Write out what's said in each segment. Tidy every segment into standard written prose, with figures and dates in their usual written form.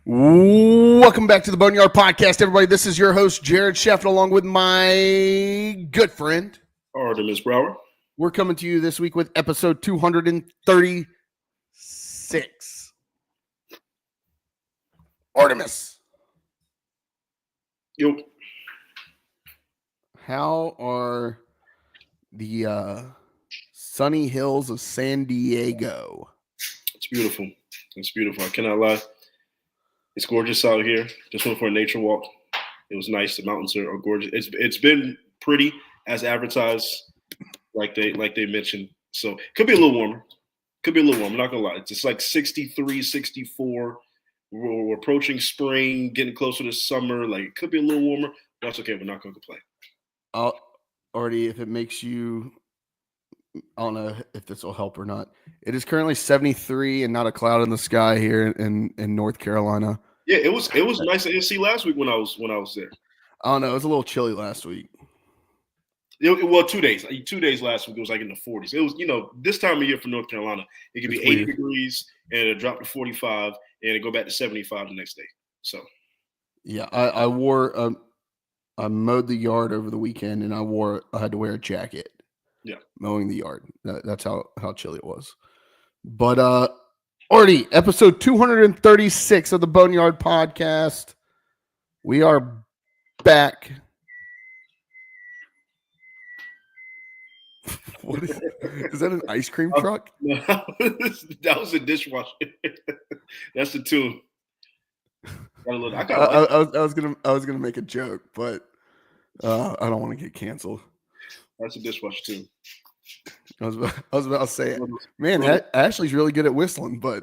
Welcome back to the Boneyard Podcast, everybody. This is your host, Jared Sheffin, along with my good friend, Artemis Brower. We're coming to you this week with episode 236. Artemis. Yo. How are the sunny hills of San Diego? It's beautiful. It's beautiful. I cannot lie. It's gorgeous out here. Just went for a nature walk. It was nice. The mountains are gorgeous. It's been pretty as advertised, like they mentioned. So it could be a little warmer. I'm not gonna lie. It's like 63, 64. We're approaching spring, getting closer to summer. Like it could be a little warmer. That's okay. We're not gonna complain. Already, if it makes you, I don't know if this will help or not. It is currently 73 and not a cloud in the sky here in North Carolina. Yeah, it was nice to see last week when I was there. I don't know. It was a little chilly last week. Well, 2 days. 2 days last week, it was like in the 40s. It was, this time of year for North Carolina, it could be 80 degrees and it'll drop to 45 and it'll go back to 75 the next day. So, yeah, I wore, I mowed the yard over the weekend and I had to wear a jacket. Yeah, mowing the yard. That's how chilly it was. But Artie, episode 236 of the Boneyard Podcast. We are back. What is that? An ice cream truck? No, that was a dishwasher. That's the tune. I was gonna make a joke, but I don't want to get canceled. That's a dishwasher tune. I was about to say, man, Ashley's really good at whistling, but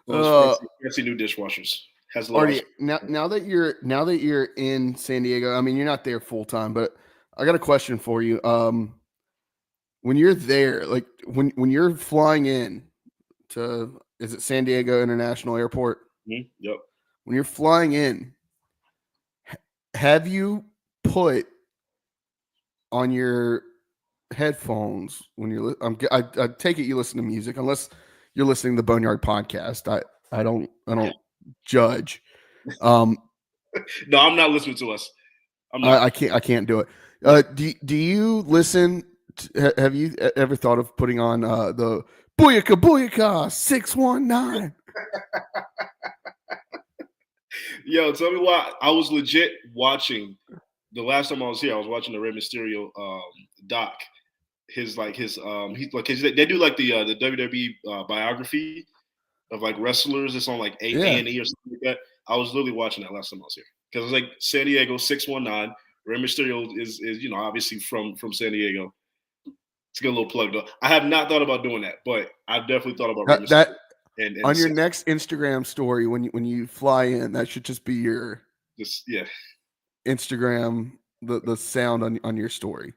fancy new dishwashers. Has Artie, now that you're in San Diego, I mean, you're not there full time, but I got a question for you. When you're there, like when you're flying in to, is it San Diego International Airport? Mm-hmm. Yep. When you're flying in, have you put on your headphones when you're? I take it you listen to music, unless you're listening to the Boneyard Podcast. I don't judge. No, I'm not listening to us. I can't do it. Do you listen? Have you ever thought of putting on the Booyaka Booyaka 619? Yo, tell me why. I was legit watching the last time I was here. I was watching the Rey Mysterio doc. They do like the WWE biography of like wrestlers. It's on like A&E or something like that. I was literally watching that last time I was here because it was like San Diego 619. Rey Mysterio is obviously from San Diego. It's a good little plug though. I have not thought about doing that, but I've definitely thought about Rey Mysterio. And on your next Instagram story, when you fly in, that should just be your Instagram, the sound on your story.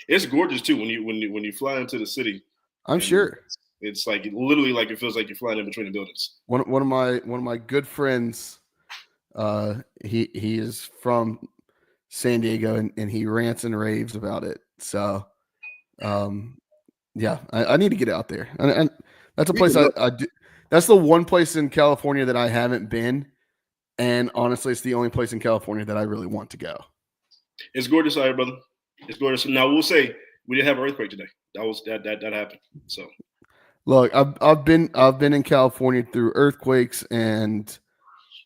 It's gorgeous too when you fly into the city. I'm sure it's like literally like it feels like you're flying in between the buildings. One of my good friends, he is from San Diego and he rants and raves about it. So, yeah, I need to get out there. And that's a place I do. That's the one place in California that I haven't been, and honestly, it's the only place in California that I really want to go. It's gorgeous out here, brother. It's gorgeous. Now we'll say we didn't have an earthquake today. That happened. So, look, I've been in California through earthquakes and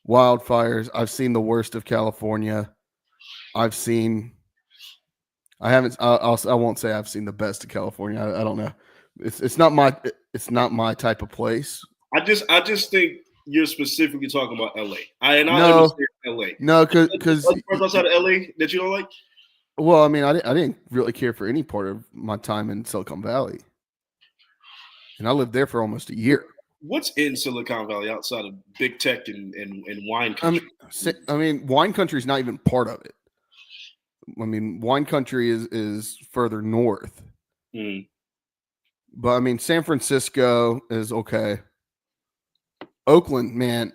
wildfires. I've seen the worst of California. I won't say I've seen the best of California. I don't know. It's not my type of place. I just think you're specifically talking about LA. I understand LA. No, because outside of LA that you don't like. Well, I mean, I didn't really care for any part of my time in Silicon Valley, and I lived there for almost a year. What's in Silicon Valley outside of big tech and wine country? I mean, wine country is not even part of it. I mean, wine country is further north. Mm. But I mean, San Francisco is okay. Oakland, man,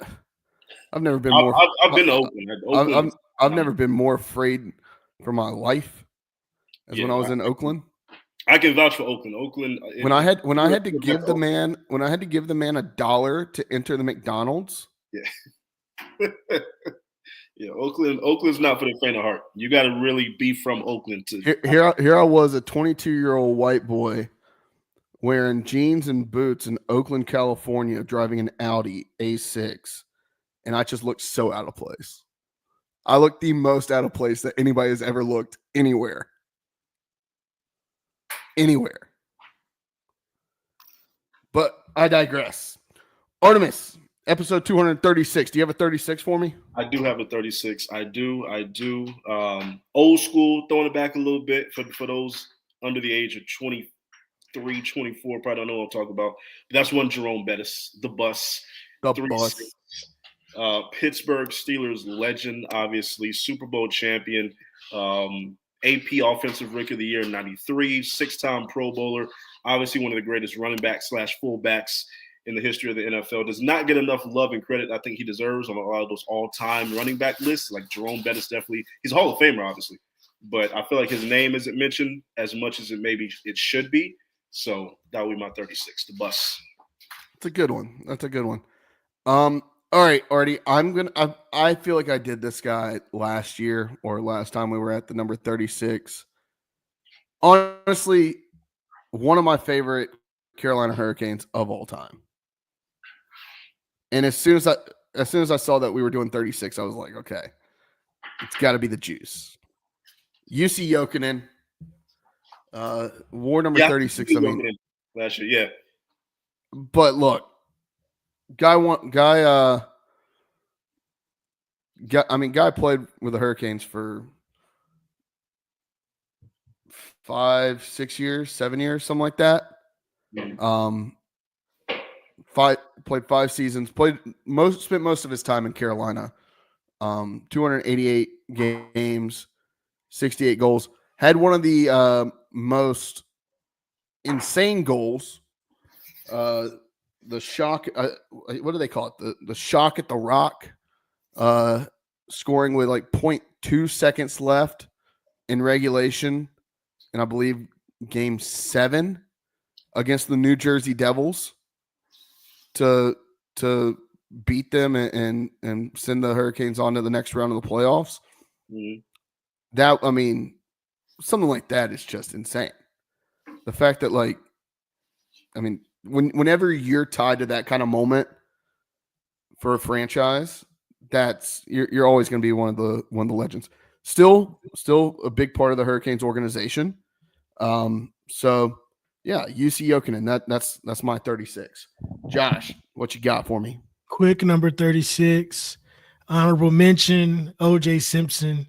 I've never been more. I've been to Oakland. I've never been more afraid for my life as when I was in Oakland. I can vouch for Oakland. Oakland. When I had to give the man $1 to enter the McDonald's. Yeah. Yeah, Oakland's not for the faint of heart. You got to really be from Oakland to. Here I was, a 22-year-old white boy wearing jeans and boots in Oakland, California, driving an Audi A6, and I just looked so out of place. I looked the most out of place that anybody has ever looked anywhere. Anywhere. But I digress. Artemis, episode 236. Do you have a 36 for me? I do have a 36. I do. Old school, throwing it back a little bit for those under the age of 23, 24, probably don't know what I'm talking about. But that's one Jerome Bettis, the bus. The bus. Pittsburgh Steelers legend, obviously, Super Bowl champion, AP Offensive Rookie of the Year in 93, 6-time Pro Bowler, obviously one of the greatest running backs / fullbacks in the history of the NFL. Does not get enough love and credit I think he deserves on a lot of those all-time running back lists. Like Jerome Bettis, definitely. He's a Hall of Famer, obviously. But I feel like his name isn't mentioned as much as it should be. So that would be my 36, the bus. That's a good one. All right, Artie, I feel like I did this guy last year or last time we were at the number 36. Honestly, one of my favorite Carolina Hurricanes of all time. And as soon as I saw that we were doing 36, I was like, okay, it's got to be the juice. UC Jokinen, war number 36. I mean, last year, yeah. But look, guy played with the Hurricanes for 5, 6 years, 7 years, something like that. Played 5 seasons, spent most of his time in Carolina. 288 games, 68 goals. Had one of the most insane goals. The shock, what do they call it? The shock at the Rock, scoring with like 0.2 seconds left in regulation, and I believe game 7 against the New Jersey Devils to beat them and send the Hurricanes on to the next round of the playoffs. Mm-hmm. That, I mean, something like that is just insane. The fact that, like, I mean, whenever you're tied to that kind of moment for a franchise, you're always going to be one of the legends. Still a big part of the Hurricanes organization. So yeah, UC Jokinen, that's my 36. Josh, what you got for me? Quick number 36. Honorable mention, O.J. Simpson.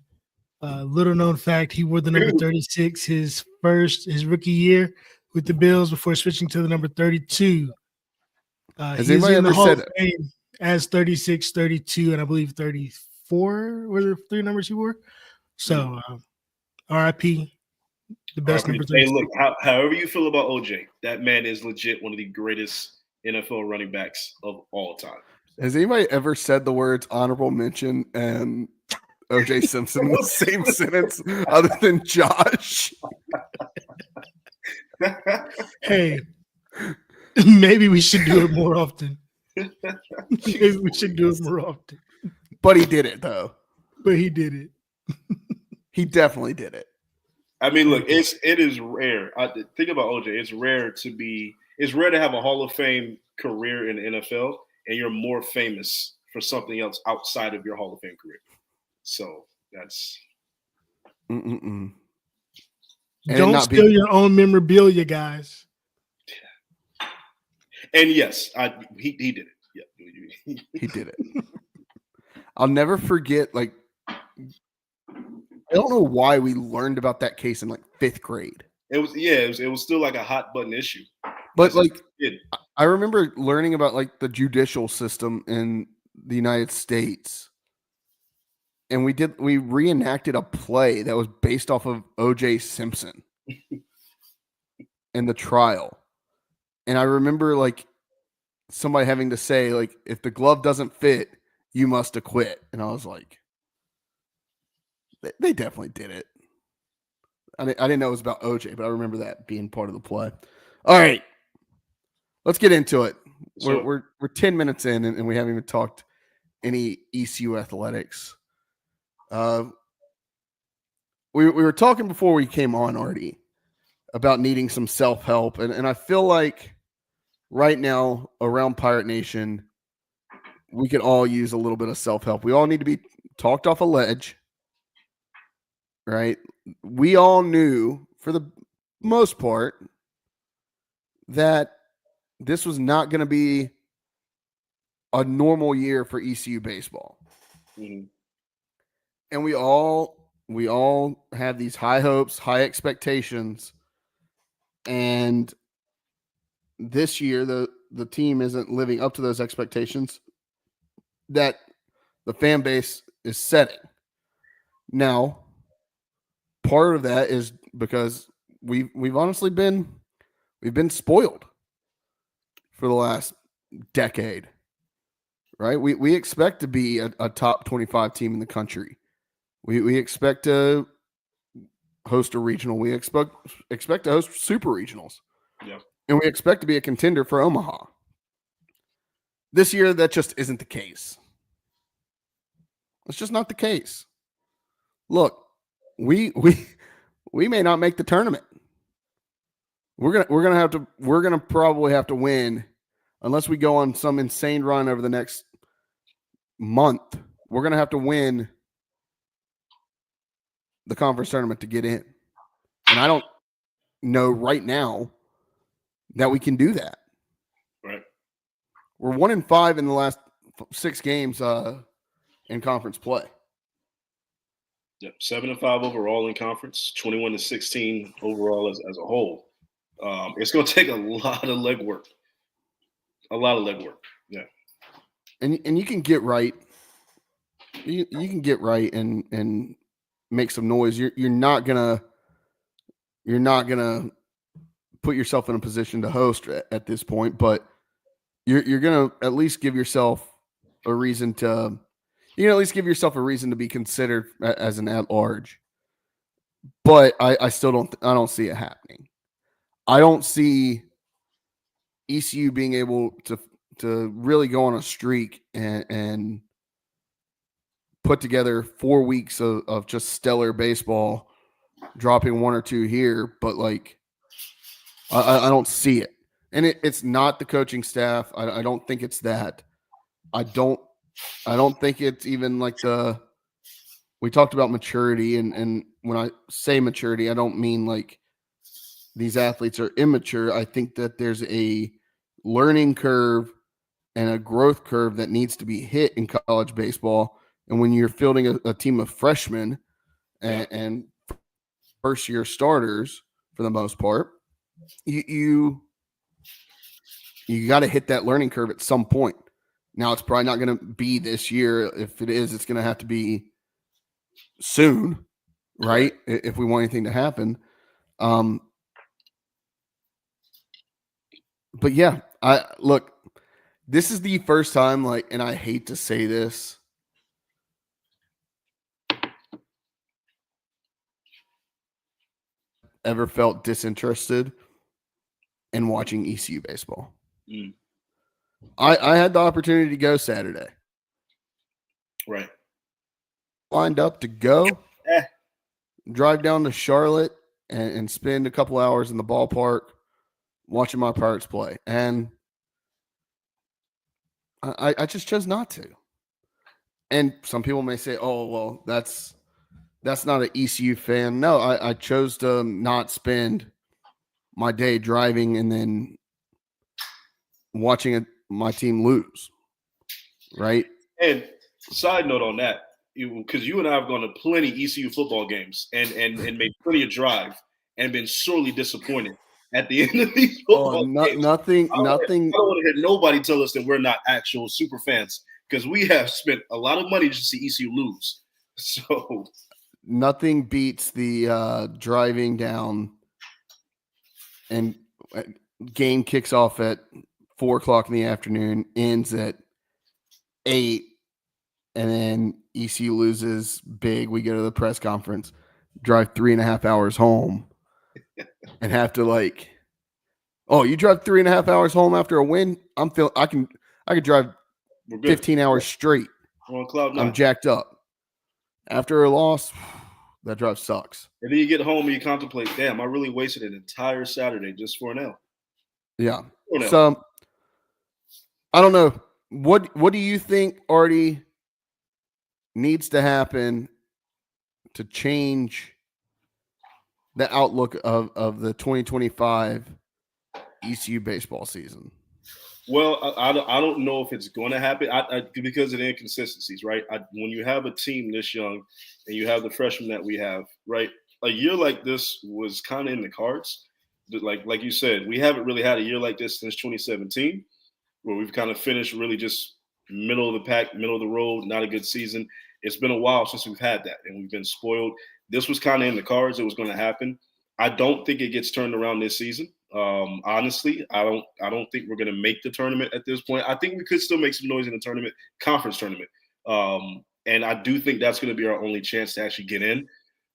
Little known fact, he wore the number 36 his rookie year with the Bills before switching to the number 32. Has anybody ever said as 36, 32, and I believe 34 were the 3 numbers he wore? So RIP, the best number 36. Hey, look, however you feel about OJ, that man is legit one of the greatest NFL running backs of all time. Has anybody ever said the words honorable mention and O.J. Simpson in the same sentence other than Josh? Hey, maybe we should do it more often. Maybe we should do it more often. But he did it, though. But he did it. He definitely did it. I mean, look, it is rare. Think about OJ. It's rare to have a Hall of Fame career in the NFL, and you're more famous for something else outside of your Hall of Fame career. So that's. And don't steal your own memorabilia, guys. And yes, he did it. Yeah, he did it. I'll never forget. Like, I don't know why we learned about that case in like 5th grade. It was still like a hot button issue. But like, I remember learning about like the judicial system in the United States. And we reenacted a play that was based off of O.J. Simpson in the trial. And I remember like somebody having to say, like, if the glove doesn't fit, you must acquit. And I was like, they definitely did it. I didn't know it was about OJ, but I remember that being part of the play. All right, let's get into it. We're 10 minutes in, and we haven't even talked any ECU athletics. We were talking before we came on already about needing some self-help, and I feel like right now around Pirate Nation, we could all use a little bit of self-help. We all need to be talked off a ledge, right? We all knew, for the most part, that this was not going to be a normal year for ECU baseball. Mm-hmm. And we all have these high hopes, high expectations, and this year the team isn't living up to those expectations that the fan base is setting. Now, part of that is because we've honestly been spoiled for the last decade, right? We expect to be a top 25 team in the country. We expect to host a regional. We expect to host super regionals. Yeah. And we expect to be a contender for Omaha. This year, that just isn't the case. It's just not the case. Look, we may not make the tournament. We're gonna probably have to win, unless we go on some insane run over the next month. We're gonna have to win the conference tournament to get in, and I don't know right now that we can do that. Right. We're 1-5 in the last 6 games in conference play. Yep. 7-5 overall in conference, 21-16 overall as a whole. It's going to take a lot of legwork. Yeah. And you can get right. You can get right and make some noise. You're not gonna put yourself in a position to host at this point, but you're gonna at least give yourself a reason to. You can at least give yourself a reason to be considered as an at-large. But I still don't see it happening. I don't see ECU being able to really go on a streak and put together 4 weeks of just stellar baseball, dropping 1 or 2 here, but like I don't see it. And it's not the coaching staff. I don't think it's that. I don't think it's even like we talked about maturity, and when I say maturity, I don't mean like these athletes are immature. I think that there's a learning curve and a growth curve that needs to be hit in college baseball. And when you're fielding a team of freshmen and first year starters for the most part, you got to hit that learning curve at some point. Now, it's probably not going to be this year. If it is, it's going to have to be soon, right? If we want anything to happen. But yeah, look, this is the first time, like, and I hate to say this, ever felt disinterested in watching ECU baseball. Mm. I had the opportunity to go Saturday. Right. Lined up to go, drive down to Charlotte and spend a couple hours in the ballpark watching my Pirates play. And I just chose not to. And some people may say, oh, well, that's not an ECU fan. No, I chose to not spend my day driving and then watching my team lose, right? And side note on that, because you and I have gone to plenty ECU football games and made plenty of drive and been sorely disappointed at the end of these football games. Nothing. I don't want to hear nobody tell us that we're not actual super fans, because we have spent a lot of money just to see ECU lose. So nothing beats the driving down and game kicks off at 4:00 in the afternoon, ends at 8, and then ECU loses big. We go to the press conference. drive 3.5 hours home and have to like, oh, you drive 3.5 hours home after a win? I could drive We're good. 15 hours straight. We're on cloud nine. I'm jacked up. After a loss, that drive sucks. And then you get home and you contemplate, damn, I really wasted an entire Saturday just for an L. Yeah. For an L. So I don't know. What do you think, Artie, needs to happen to change the outlook of the 2025 ECU baseball season? Well, I don't know if it's going to happen because of the inconsistencies, right? When you have a team this young and you have the freshmen that we have, right? A year like this was kind of in the cards. But like you said, we haven't really had a year like this since 2017, where we've kind of finished really just middle of the pack, middle of the road, not a good season. It's been a while since we've had that, and we've been spoiled. This was kind of in the cards. It was going to happen. I don't think it gets turned around this season. Honestly, I don't think we're going to make the tournament at this point. I think we could still make some noise in the tournament, conference tournament. And I do think that's going to be our only chance to actually get in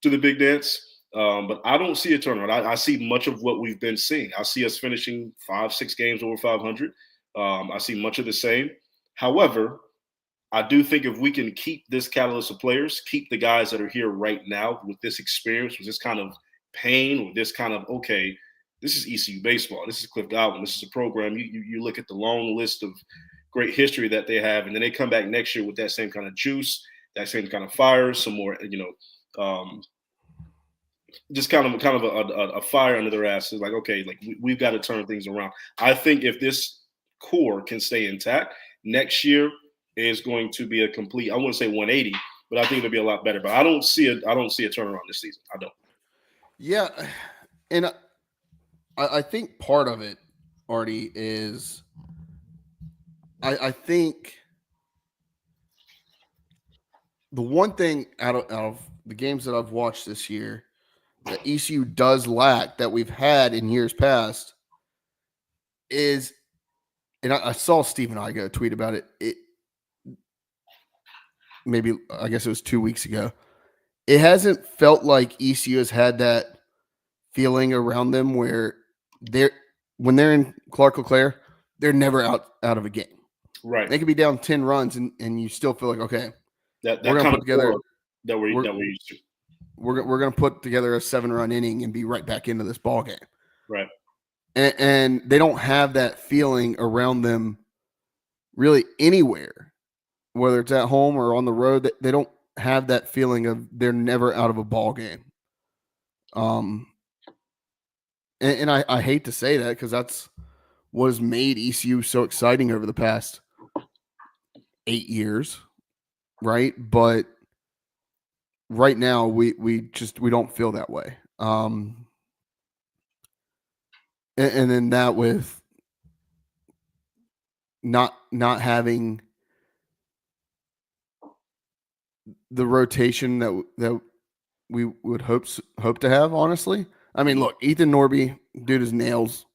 to the big dance. But I don't see a turnaround. I see much of what we've been seeing. I see us finishing 5-6 games over 500. I see much of the same. However, I do think if we can keep this catalyst of players, keep the guys that are here right now with this experience, with this kind of pain, with this kind of, okay, this is ECU baseball. This is Cliff Godwin. This is a program. You look at the long list of great history that they have, and then they come back next year with that same kind of juice, that same kind of fire, some more, just kind of a fire under their asses. Like, okay, like we've got to turn things around. I think if this core can stay intact, next year is going to be a complete, I wouldn't say 180, but I think it'll be a lot better. But I don't see a turnaround this season. I don't. Yeah, and I think part of it, Artie, is I think the one thing out of the games that I've watched this year that ECU does lack that we've had in years past is, and I saw Stephen Igo tweet about it. Maybe, I guess it was 2 weeks ago. It hasn't felt like ECU has had that feeling around them where when they're in Clark LeClaire, they're never out of a game. Right. They could be down 10 runs and you still feel like, okay, that we're gonna put together that we're used to. We're gonna put together a 7-run inning and be right back into this ball game. Right. And they don't have that feeling around them really anywhere, whether it's at home or on the road. They don't have that feeling of they're never out of a ball game. And I hate to say that because that's what has made ECU so exciting over the past 8 years, right? But right now we don't feel that way. And then that with not having the rotation that we would hope to have, honestly. I mean, look, Ethan Norby, dude, is nails.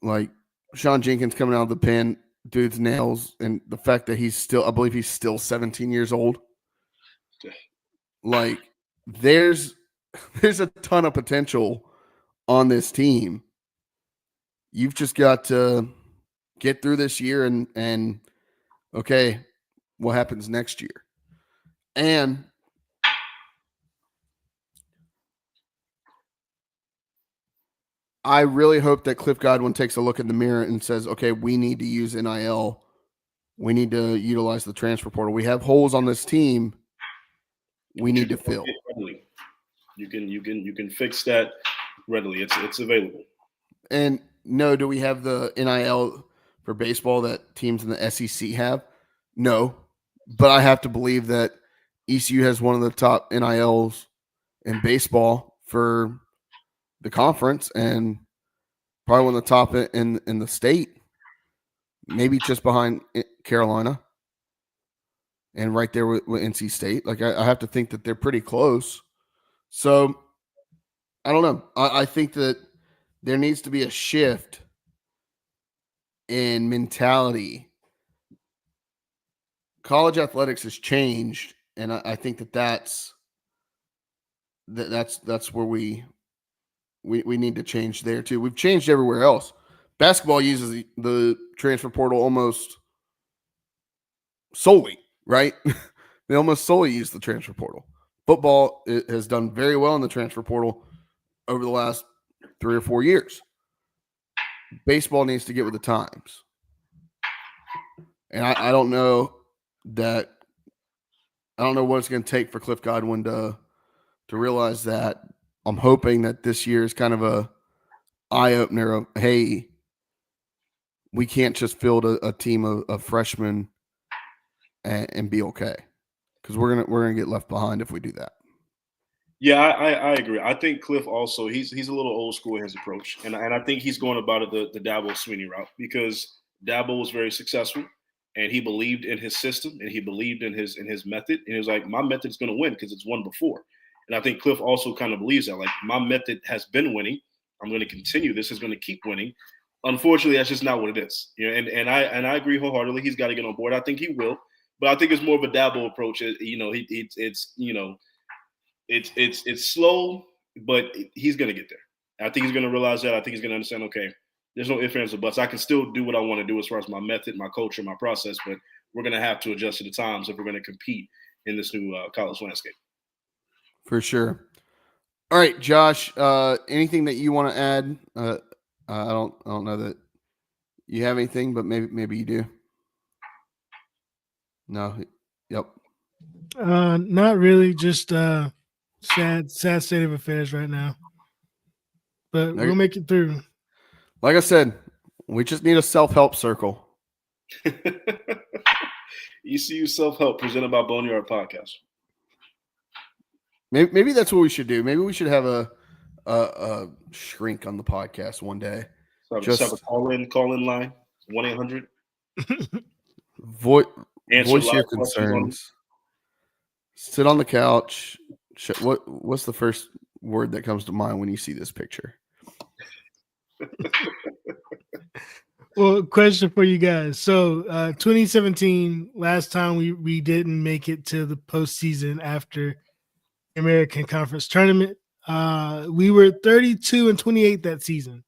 Like Sean Jenkins coming out of the pen, dude's nails, and the fact that I believe he's still 17 years old. Like, there's a ton of potential on this team. You've just got to get through this year and okay, what happens next year? And I really hope that Cliff Godwin takes a look in the mirror and says, okay, we need to use NIL. We need to utilize the transfer portal. We have holes on this team we need to fill. You can fix that readily. It's available. And no, do we have the NIL for baseball that teams in the SEC have? No. But I have to believe that ECU has one of the top NILs in baseball for the conference and probably one of the top in the state, maybe just behind Carolina and right there with NC State. Like I have to think that they're pretty close. So I don't know. I think that there needs to be a shift in mentality. College athletics has changed, and I think that's that's where we need to change there too. We've changed everywhere else. Basketball uses the transfer portal almost solely, right? They almost solely use the transfer portal. Football has done very well in the transfer portal over the last 3 or 4 years. Baseball needs to get with the times. And I don't know what it's going to take for Cliff Godwin to realize that. I'm hoping that this year is kind of a eye opener of, hey, we can't just field a team of freshmen and be okay, because we're gonna get left behind if we do that. Yeah, I agree. I think Cliff also he's a little old school in his approach, and I think he's going about it the Dabo Sweeney route, because Dabo was very successful, and he believed in his system, and he believed in his method, and he was like, my method's going to win because it's won before. And I think Cliff also kind of believes that, like, my method has been winning. I'm going to continue. This is going to keep winning. Unfortunately, that's just not what it is. You know, and I agree wholeheartedly. He's got to get on board. I think he will, but I think it's more of a Dabo approach. You know, it's slow, but he's going to get there. I think he's going to realize that. I think he's going to understand, okay, there's no ifs, ands, or buts. I can still do what I want to do as far as my method, my culture, my process, but we're going to have to adjust to the times if we're going to compete in this new college landscape. For sure. All right, Josh, anything that you want to add? I don't know that you have anything, but maybe you do. No. Yep. Not really. Just sad state of affairs right now. But we'll make it through. Like I said, we just need a self-help circle. ECU Self-Help presented by Boneyard Podcast. Maybe that's what we should do. Maybe we should have a shrink on the podcast one day. So just have a call-in line, 1-800. Voice your concerns. Sit on the couch. What's the first word that comes to mind when you see this picture? Well, question for you guys. So 2017, last time we didn't make it to the postseason after American Conference Tournament. We were 32-28 that season.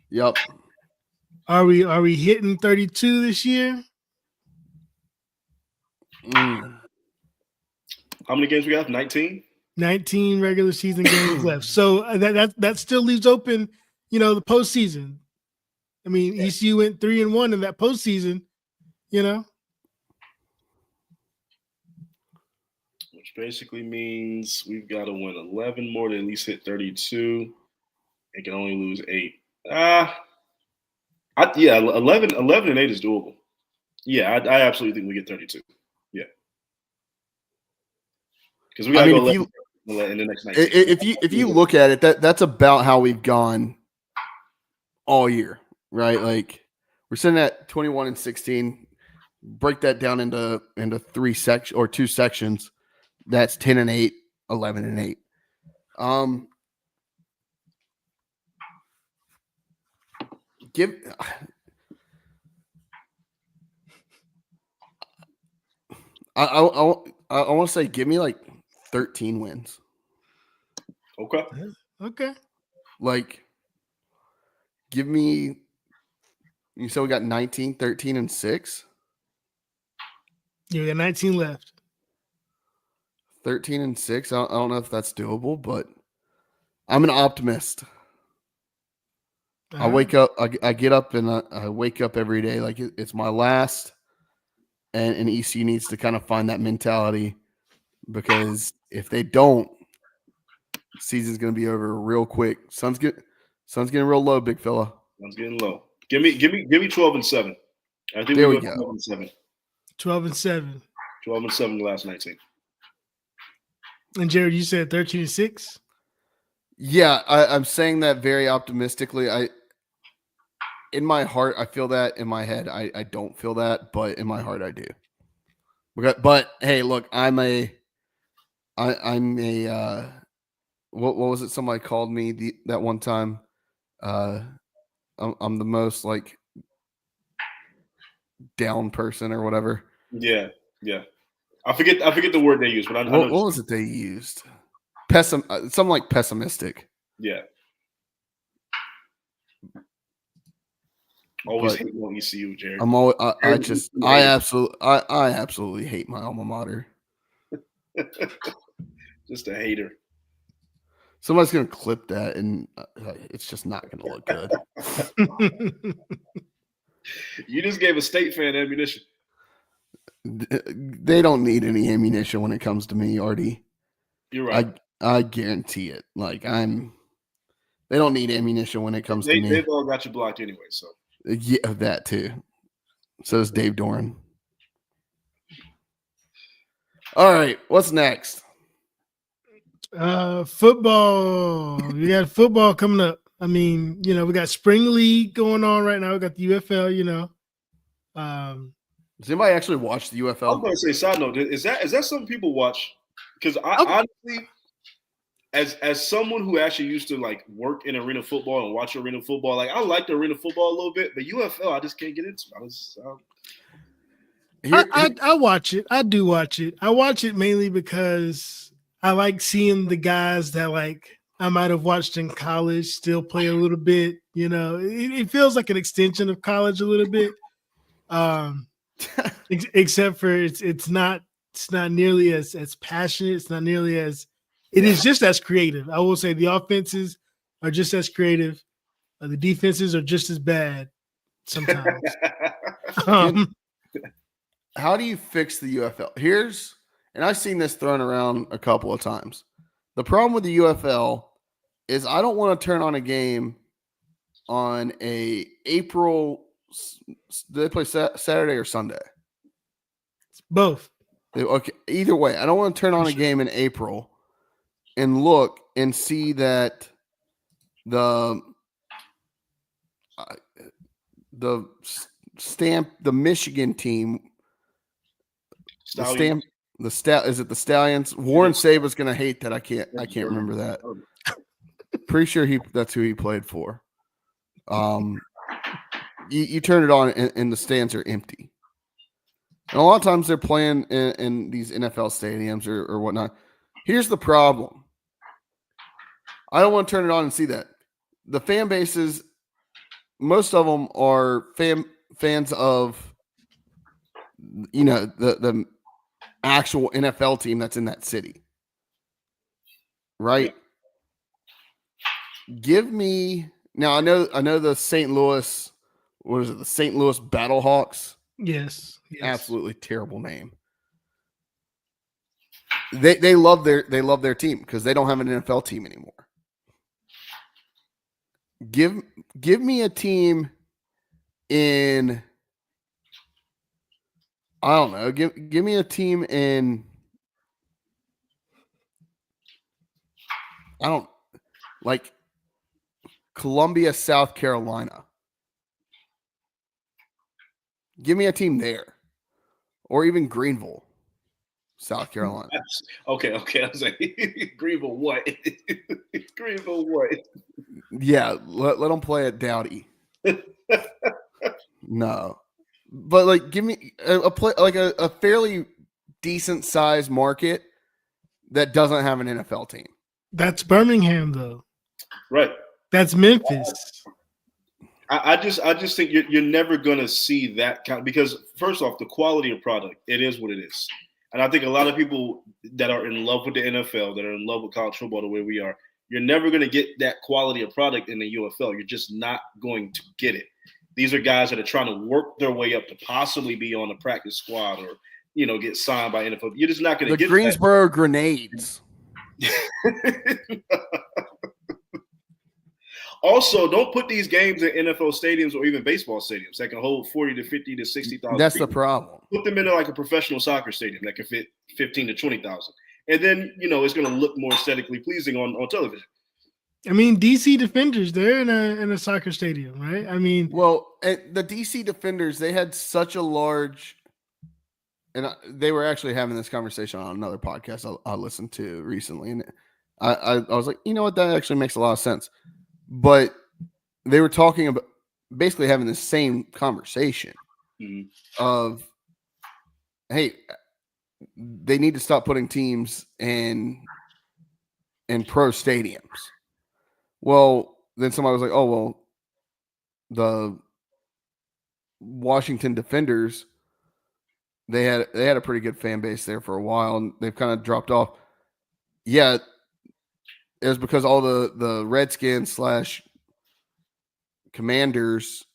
Yep. Are we hitting 32 this year? How many games we have? 19? 19 regular season games left. So that still leaves open, the postseason. I mean, ECU went 3-1 in that postseason, Which basically means we've got to win 11 more to at least hit 32. It can only lose 8. 11 and 8 is doable. Yeah, I absolutely think we get 32. Yeah. Because we got to go 11 in the next 19. If you look at it, that's about how we've gone all year, right? Like, we're sitting at 21-16. Break that down into 2 sections. That's 10-8, 11-8. I want to say give me like 13 wins. Okay. Like, give me. You said we got 19, 13, and 6. Yeah, we got 19 left. 13 and 6. I don't know if that's doable, but I'm an optimist. I wake up. I get up and I wake up every day like it's my last. And ECU needs to kind of find that mentality, because if they don't, season's going to be over real quick. Sun's getting real low, big fella. Sun's getting low. Give me 12-7. I think there we go. 12-7. 12-7. 12-7 the last 19. And Jared, you said 13-6. Yeah, I'm saying that very optimistically. In my heart, I feel that. In my head, I don't feel that, but in my heart, I do. But hey, look, I'm a what was it? Somebody called me that one time. I'm the most like down person or whatever. Yeah. I forget the word they used, but I know what was it they used? something like pessimistic. Yeah. Always But hate on ECU, Jared. I'm always, I Hater. absolutely hate my alma mater. Just a hater. Somebody's gonna clip that, and it's just not gonna look good. You just gave a State fan ammunition. They don't need any ammunition when it comes to me, Artie. You're right. I guarantee it. Like they don't need ammunition when it comes to me. They've all got you blocked anyway. So Yeah, that too. So does Dave Doran. All right, what's next? Football. We got football coming up. I mean, we got spring league going on right now. We got the UFL. Does anybody actually watch the I was UFL? going to say, side note, is that something people watch? Because honestly, as someone who actually used to like work in arena football and watch arena football, like I like the arena football a little bit, but UFL I just can't get into. I watch it. I do watch it. I watch it mainly because I like seeing the guys that like I might have watched in college still play a little bit. It feels like an extension of college a little bit. Except for it's not nearly as passionate. It's not nearly as it is just as creative. I will say the offenses are just as creative. The defenses are just as bad sometimes. How do you fix the UFL? And I've seen this thrown around a couple of times. The problem with the UFL is I don't want to turn on a game on a April. Do they play Saturday or Sunday? It's both. Okay. Either way, I don't want to turn on a game in April and look and see that the Michigan team. Stallions. Is it the Stallions? Warren Saba's gonna hate that. I can't remember that. Pretty sure that's who he played for. You turn it on and the stands are empty. And a lot of times they're playing in these NFL stadiums or whatnot. Here's the problem. I don't want to turn it on and see that. The fan bases, most of them are fans of the actual NFL team that's in that city. Right? Yeah. Give me now I know the St. Louis, what is it? The St. Louis Battlehawks? Yes. Absolutely terrible name. They love their team because they don't have an NFL team anymore. Give me a team in I don't know. Give me a team in I don't like Columbia, South Carolina. Give me a team there. Or even Greenville, South Carolina. Okay. I was like, Greenville what? Greenville what? Yeah, let them play at Dowdy. No. But like give me a play like a fairly decent sized market that doesn't have an NFL team. That's Birmingham though. Right. That's Memphis. I just think you're never gonna see that kind because first off, the quality of product, it is what it is. And I think a lot of people that are in love with the NFL, that are in love with college football the way we are, you're never gonna get that quality of product in the UFL. You're just not going to get it. These are guys that are trying to work their way up to possibly be on the practice squad or get signed by NFL. You're just not gonna get Greensboro that. Grenades. Also, don't put these games in NFL stadiums or even baseball stadiums that can hold 40 to 50 to 60,000. That's the problem. Put them into like a professional soccer stadium that can fit 15 to 20,000. And then, it's going to look more aesthetically pleasing on television. I mean, DC Defenders, they're in a soccer stadium, right? I mean, well, the DC Defenders, they had such a large, and they were actually having this conversation on another podcast I listened to recently, and I was like, you know what, that actually makes a lot of sense. But they were talking about basically having the same conversation of, hey, they need to stop putting teams in in pro stadiums. Well, then somebody was like, "Oh, well, the Washington Defenders, they had a pretty good fan base there for a while, and they've kind of dropped off." Yeah, it was because all the Redskins / Commanders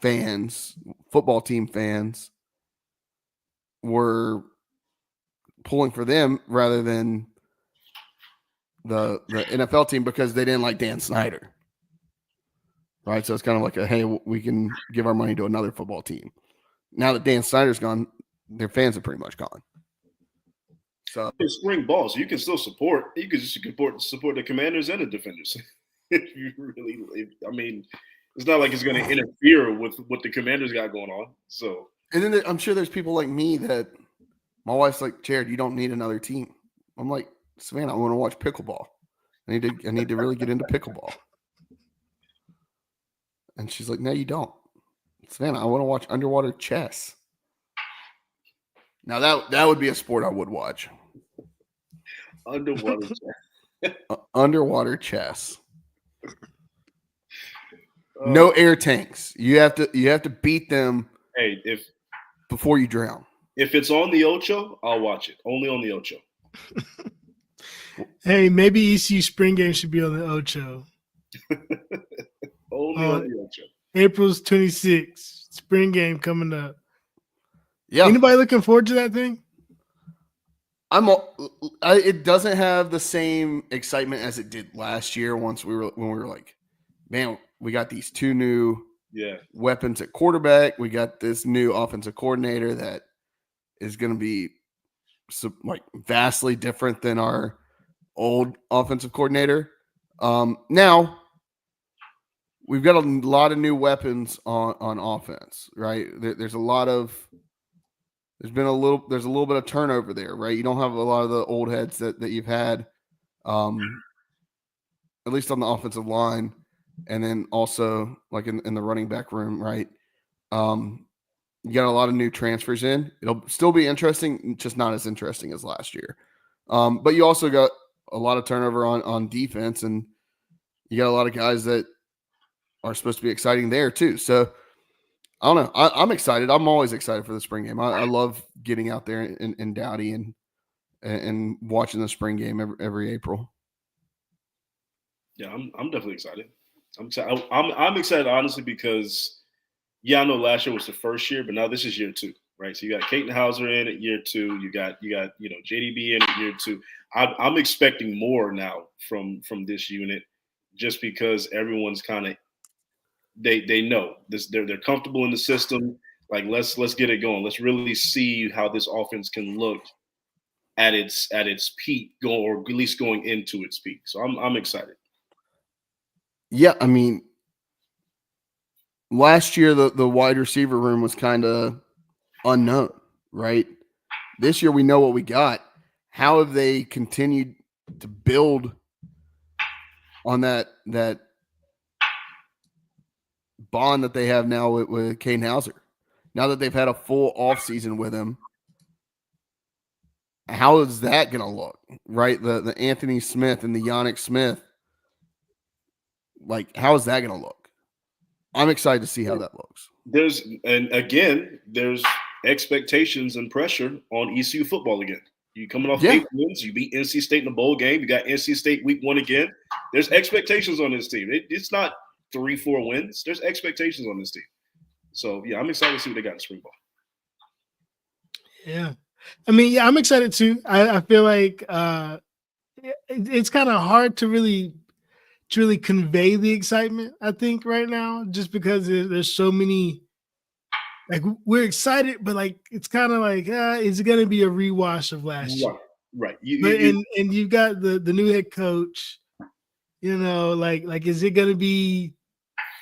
fans, football team fans, were pulling for them rather than the NFL team because they didn't like Dan Snyder. Right. So it's kind of like hey, we can give our money to another football team. Now that Dan Snyder's gone, their fans are pretty much gone. So it's spring ball, so you can still support. You can just support the Commanders and the Defenders. If you really, I mean, it's not like it's going to interfere with what the Commanders got going on. So, and then I'm sure there's people like me that my wife's like, Jared, you don't need another team. I'm like, Savannah, I want to watch pickleball. I need to really get into pickleball. And she's like, no, you don't. Savannah, I want to watch underwater chess. Now that would be a sport I would watch. Underwater chess. Underwater chess. No air tanks. You have to beat them. Hey, before you drown. If it's on the Ocho, I'll watch it. Only on the Ocho. Hey, maybe ECU spring game should be on the Ocho. Only on the Ocho. April's 26th. Spring game coming up. Yeah. Anybody looking forward to that thing? It doesn't have the same excitement as it did last year. When we were like, man, we got these two new weapons at quarterback. We got this new offensive coordinator that is going to be vastly different than our old offensive coordinator. Now we've got a lot of new weapons on offense, right? There's a little bit of turnover there, right? You don't have a lot of the old heads that you've had, at least on the offensive line, and then also like in the running back room, right? You got a lot of new transfers in. It'll still be interesting, just not as interesting as last year. But you also got a lot of turnover on defense, and you got a lot of guys that are supposed to be exciting there too. So I don't know. I'm excited. I'm always excited for the spring game. I love getting out there in Dowdy and watching the spring game every April. Yeah, I'm definitely excited. I'm excited honestly because I know last year was the first year, but now this is year 2, right? So you got Caton Hauser in at year 2. You got JDB in at year 2. I'm expecting more now from this unit, just because everyone's kind of they know this. They're comfortable in the system. Like let's get it going. Let's really see how this offense can look at its peak, or at least going into its peak. So I'm excited. Yeah, I mean, last year the wide receiver room was kind of unknown, right? This year we know what we got. How have they continued to build on that bond that they have now with Caden Hauser? Now that they've had a full offseason with him, how is that going to look, right? The Anthony Smith and the Yannick Smith, like, how is that going to look? I'm excited to see how that looks. There's expectations and pressure on ECU football again. You coming off 8 wins, you beat NC State in the bowl game, you got NC State week 1 again. There's expectations on this team. It's not 3-4 wins. There's expectations on this team. So yeah, I'm excited to see what they got in spring ball. Yeah. I mean, yeah, I'm excited too. I feel like it's kind of hard to really convey the excitement, I think, right now, just because there's so many. Like, we're excited, but like it's kind of like, is it going to be a rewash of last year? Right. And you've got the new head coach. Like is it going to be?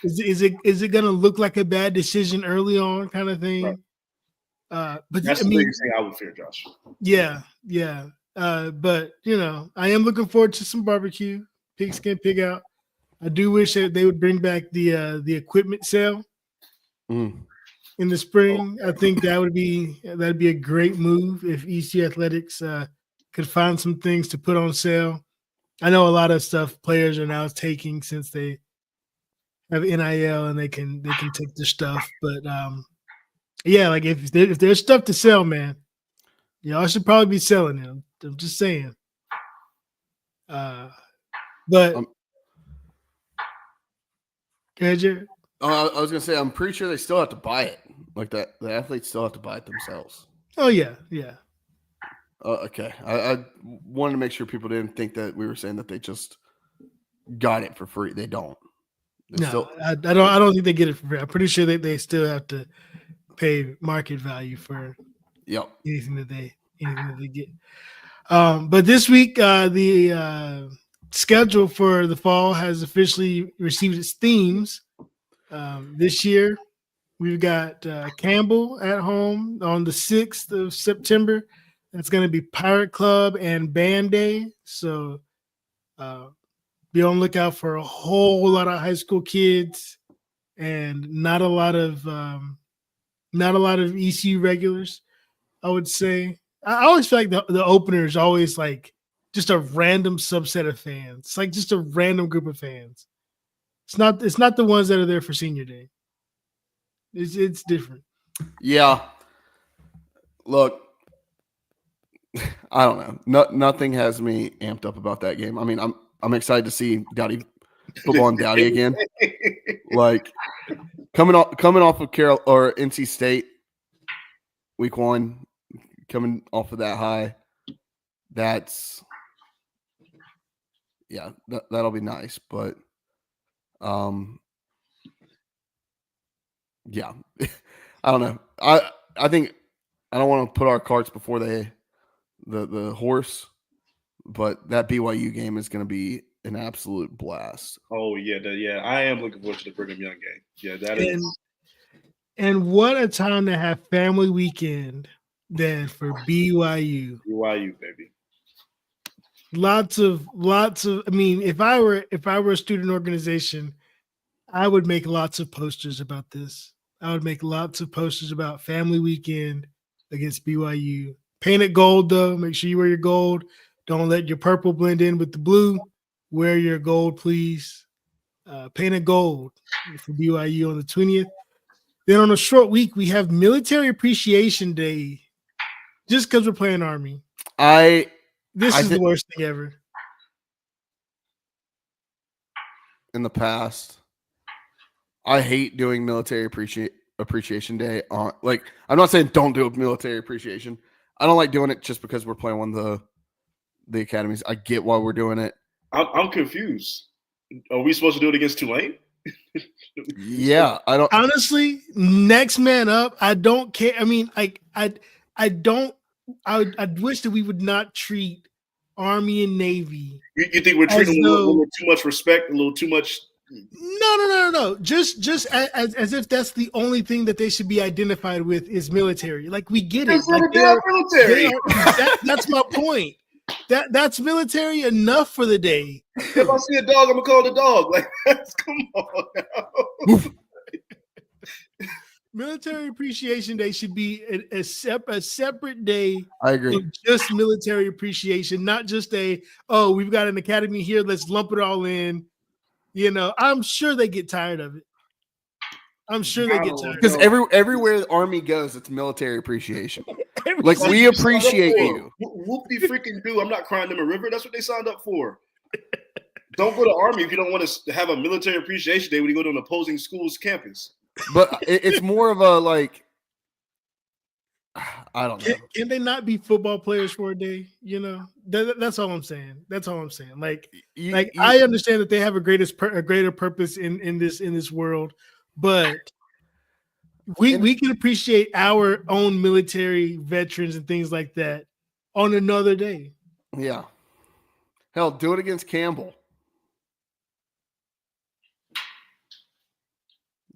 Is it going to look like a bad decision early on, kind of thing? Right. But that's the biggest thing I would fear, Josh. Yeah. But I am looking forward to some barbecue, pigskin, pig out. I do wish that they would bring back the equipment sale in the spring. I think that'd be a great move if ECU Athletics could find some things to put on sale I know a lot of stuff players are now taking since they have NIL and they can take their stuff. But yeah, like if there's stuff to sell, man, y'all should probably be selling it. I'm just saying. But go ahead, Jared. I was gonna say I'm pretty sure they still have to buy it. Like that, the athletes still have to buy it themselves. Oh yeah. Okay. I wanted to make sure people didn't think that we were saying that they just got it for free. They don't. I don't think they get it for free. I'm pretty sure they still have to pay market value for anything that they get. But this week, the schedule for the fall has officially received its themes. This year, we've got Campbell at home on the 6th of September. That's going to be Pirate Club and Band Day. So be on the lookout for a whole lot of high school kids and not a lot of ECU regulars, I would say. I always feel like the opener is always like just a random subset of fans. It's like just a random group of fans. It's not the ones that are there for senior day. It's different. Yeah. Look, I don't know. Nothing has me amped up about that game. I mean, I'm excited to see Dowdy football and Dowdy again. Like coming off of Carroll or NC State week 1, coming off of that high. That'll be nice, but yeah. I don't know. I think I don't want to put our carts before the horse, but that BYU game is going to be an absolute blast. Oh yeah, I am looking forward to the Brigham Young game. Yeah, that is. And what a time to have family weekend then for BYU. BYU, baby. Lots of. I mean, if I were a student organization, I would make lots of posters about this. I would make lots of posters about family weekend against BYU. Paint it gold though. Make sure you wear your gold. Don't let your purple blend in with the blue. Wear your gold, please. Paint it gold for BYU on the 20th. Then on a short week, we have Military Appreciation Day. Just because we're playing Army. This is the worst thing ever. In the past, I hate doing Military Appreciation Day on. Like, I'm not saying don't do a Military Appreciation. I don't like doing it just because we're playing one of the academies. I get why we're doing it. I'm confused. Are we supposed to do it against Tulane? Yeah, I don't. Honestly, next man up. I don't care. I mean, I don't. I wish that we would not treat Army and Navy. You think we're treating them a little too much respect, a little too much? No. Just as if that's the only thing that they should be identified with is military. Like, we get it. Like, military. That's my point. That's military enough for the day. If I see a dog, I'm gonna call the dog. Like, come on now. Military Appreciation Day should be a separate day. I agree. Just military appreciation, not just we've got an academy here. Let's lump it all in. You know, I'm sure they get tired of it. Because everywhere the Army goes, it's military appreciation. Like, we appreciate you. Whoop-de freaking do. I'm not crying them a river. That's what they signed up for. Don't go to Army if you don't want to have a military appreciation day when you go to an opposing school's campus. But it's more of a, like, I don't know. Can they not be football players for a day? You know, that's all I'm saying. Like, I understand that they have a greater purpose in this world, but we can appreciate our own military veterans and things like that on another day. Yeah. Hell, do it against Campbell.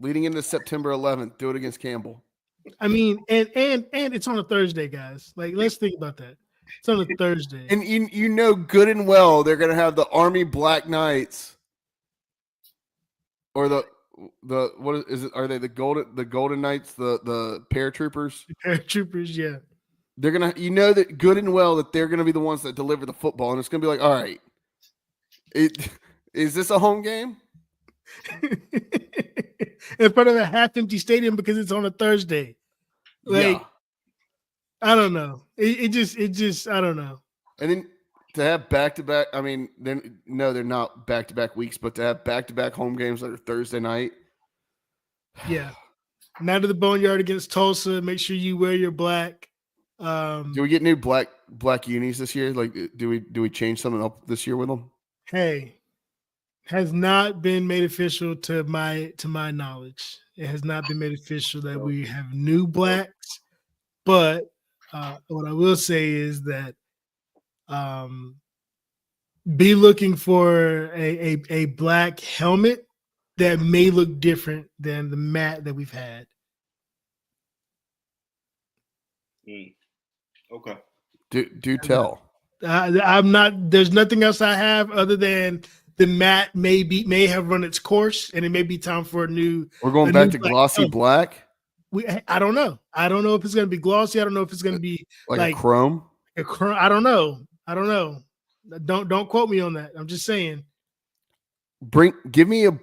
Leading into September 11th, do it against Campbell. I mean, and it's on a Thursday, guys. Like, let's think about that. It's on a Thursday. And you know good and well they're going to have the Army Black Knights or the what is it? Are they the Golden Knights, the paratroopers? The paratroopers, yeah. They're going to that good and well that they're going to be the ones that deliver the football, and it's going to be like, all right, Is this a home game? In front of a half-empty stadium because it's on a Thursday. Like, Yeah. I don't know. It just I don't know. And then to have back-to-back, I mean, then no, they're not back-to-back weeks, but to have back-to-back home games that are Thursday night. Yeah. Night of the Boneyard against Tulsa. Make sure you wear your black. Do we get new black unis this year? Like, do we change something up this year with them? Hey, has not been made official to my knowledge. It has not been made official that we have new blacks. But what I will say is that be looking for a black helmet that may look different than the mat that we've had. Okay. Do tell. I'm not. There's nothing else I have other than the mat may have run its course, and it may be time for a new. We're going back to glossy black. I don't know. I don't know if it's going to be glossy. I don't know if it's going to be like a chrome. I don't know. Don't quote me on that. I'm just saying. Give me a.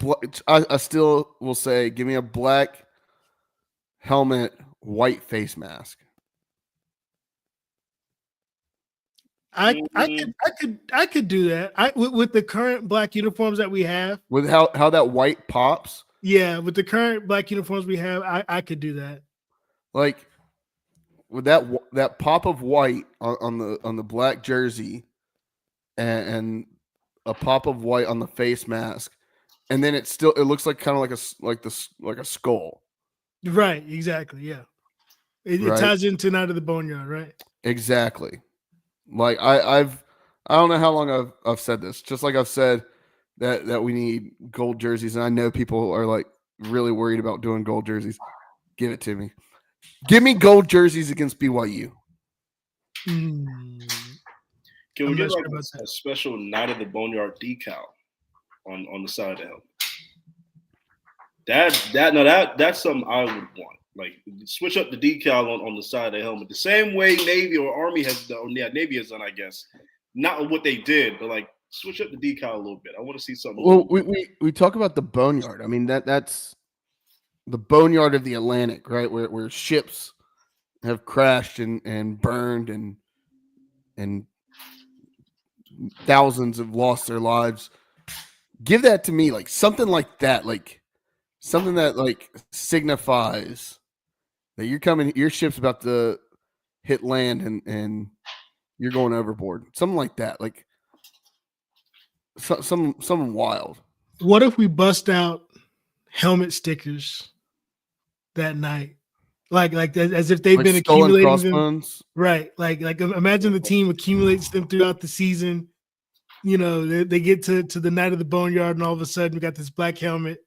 I still will say, give me a black helmet, white face mask. I could do that. With the current black uniforms that we have. With how that white pops. Yeah, with the current black uniforms we have, I could do that. Like with that pop of white on the black jersey, and a pop of white on the face mask, and then it looks like kind of like a skull. Right. Exactly. Yeah. It ties into Night of the Boneyard, right? Exactly. Like I don't know how long I've said this. Just like I've said that we need gold jerseys, and I know people are like really worried about doing gold jerseys. Give it to me. Give me gold jerseys against BYU. Can we get like a special Night of the Boneyard decal on the side of the helmet? That's something I would want. Like switch up the decal on the side of the helmet the same way Navy or Army has done. Yeah, Navy has done, I guess. Not what they did, but like switch up the decal a little bit. I want to see something. Well, we talk about the Boneyard. I mean that's the Boneyard of the Atlantic, right? Where ships have crashed and burned and thousands have lost their lives. Give that to me, like something like that, like something that like signifies that your ship's about to hit land and you're going overboard. Something like that, like something wild. What if we bust out helmet stickers that night? Like as if they've been accumulating them. Right. Like imagine the team accumulates them throughout the season. You know, they get to the Night of the Boneyard, and all of a sudden we got this black helmet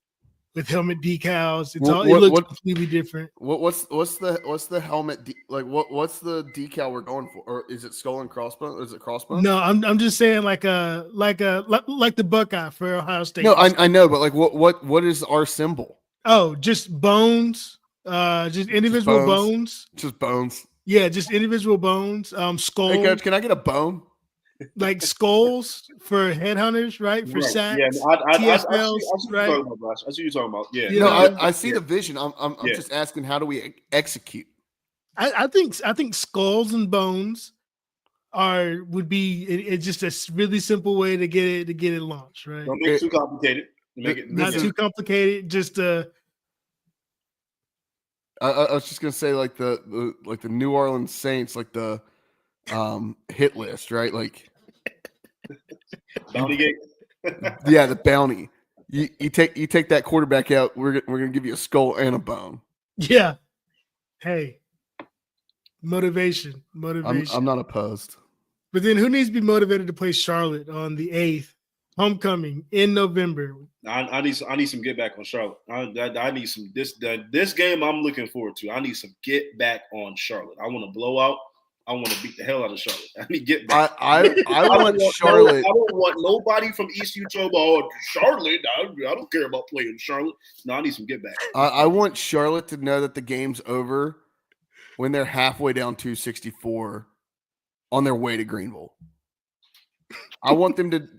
with helmet decals. It looks completely different. What's the helmet what's the decal we're going for? Or is it skull and crossbones? Is it crossbones? No, I'm just saying like the Buckeye for Ohio State. No, I know, but like what is our symbol? Oh, just bones. Just individual bones. Just bones. Yeah, just individual bones. Skulls. Hey coach, can I get a bone? Like skulls for headhunters, right? For sacks. Yeah, I see what you're talking about. Yeah. You know, I see the vision. I'm just asking, how do we execute? I think skulls and bones would be it's just a really simple way to get it launched, right? Don't make it too complicated. Not too complicated. Just I was just gonna say like the New Orleans Saints, like the hit list, right? Like bounty gate. Yeah, the bounty. You take that quarterback out, we're gonna give you a skull and a bone. Yeah. Hey. Motivation. I'm not opposed. But then who needs to be motivated to play Charlotte on the 8th? Homecoming in November. I need some get back on Charlotte. I need some this game I'm looking forward to. I need some get back on Charlotte. I want to blow out. I want to beat the hell out of Charlotte. I need to get back. I want Charlotte. I don't want nobody from East Utah. Oh, Charlotte. I don't care about playing Charlotte. No, I need some get back. I want Charlotte to know that the game's over when they're halfway down 264 on their way to Greenville. I want them to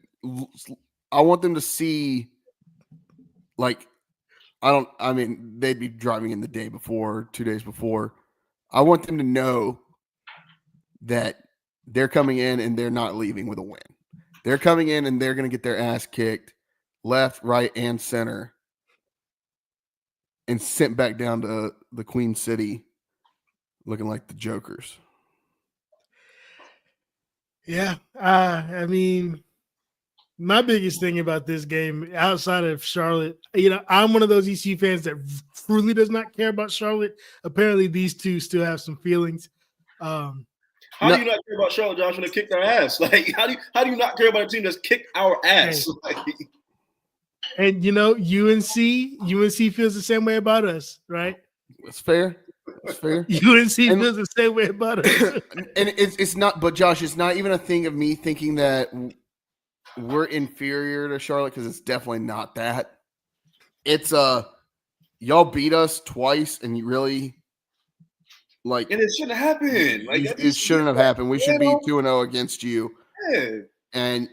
I want them to see, like, I mean, they'd be driving in the day before, 2 days before. I want them to know that they're coming in and they're not leaving with a win. They're coming in and they're going to get their ass kicked left, right, and center and sent back down to the Queen City looking like the Jokers. Yeah. I mean, my biggest thing about this game, outside of Charlotte, I'm one of those ECU fans that truly does not care about Charlotte. Apparently, these two still have some feelings. How do you not care about Charlotte, Josh, when they kicked our ass? Like, how do you not care about a team that's kicked our ass? And UNC feels the same way about us, right? That's fair. That's fair. UNC feels the same way about us. And it's not, but Josh, it's not even a thing of me thinking that we're inferior to Charlotte, because it's definitely not that. It's y'all beat us twice, and you really and it shouldn't have happened. Like, it shouldn't have happened. We should be 2-0 against you. Yeah. And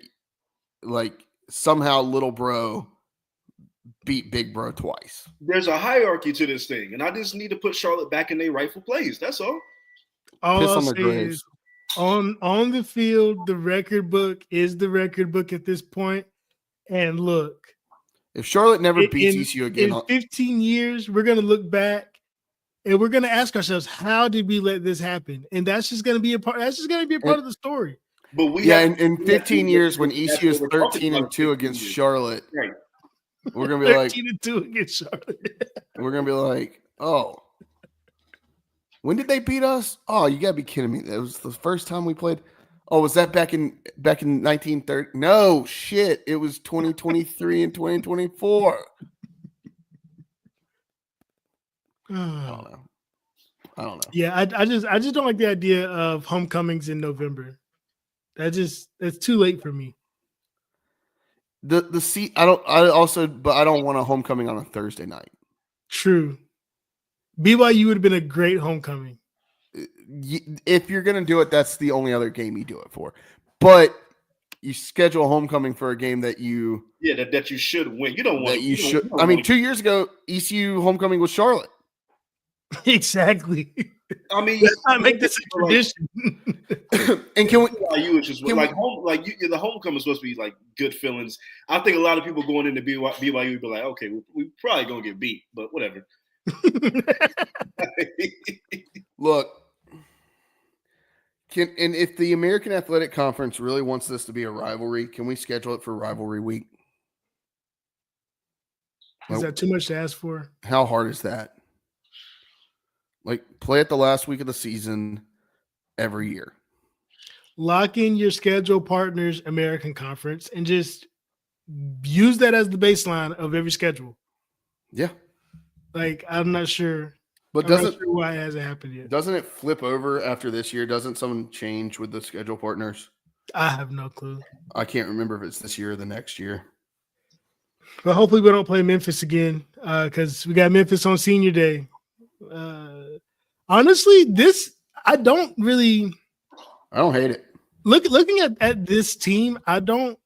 somehow little bro beat big bro twice. There's a hierarchy to this thing, and I just need to put Charlotte back in their rightful place. That's all. Piss on their graves. On the field, the record book is the record book at this point. And look, if Charlotte never beats ECU again, in 15 years, we're going to look back and we're going to ask ourselves, how did we let this happen? And that's just going to be a part. That's just going to be a part of the story. But in 15 years, when ECU is 13-2 against Charlotte, right, we're going to be like 13-2 against Charlotte. We're going to be like, oh. When did they beat us? Oh, you gotta be kidding me! That was the first time we played. Oh, was that back in 1930? No, shit! It was 2023 and 2024. I don't know. Yeah, I just don't like the idea of homecomings in November. That's too late for me. I don't want a homecoming on a Thursday night. True. BYU would have been a great homecoming. If you're going to do it, that's the only other game you do it for. But you schedule a homecoming for a game that you that you should win. You don't want that you should. I mean, 2 years ago, ECU homecoming was Charlotte. Exactly. I mean, let's not make this a tradition. And can we? BYU is just the homecoming is supposed to be like good feelings. I think a lot of people going into BYU would be like, okay, we probably gonna get beat, but whatever. Look, and if the American Athletic Conference really wants this to be a rivalry, can we schedule it for rivalry week? Is that too much to ask for? How hard is that? Like, play it the last week of the season every year. Lock in your schedule partners American Conference and just use that as the baseline of every schedule. Yeah. Like, I'm not sure. But not sure why it hasn't happened yet. Doesn't it flip over after this year? Doesn't someone change with the schedule partners? I have no clue. I can't remember if it's this year or the next year. But hopefully we don't play Memphis again, because we got Memphis on Senior Day. Honestly, I don't hate it. Looking at this team, I don't.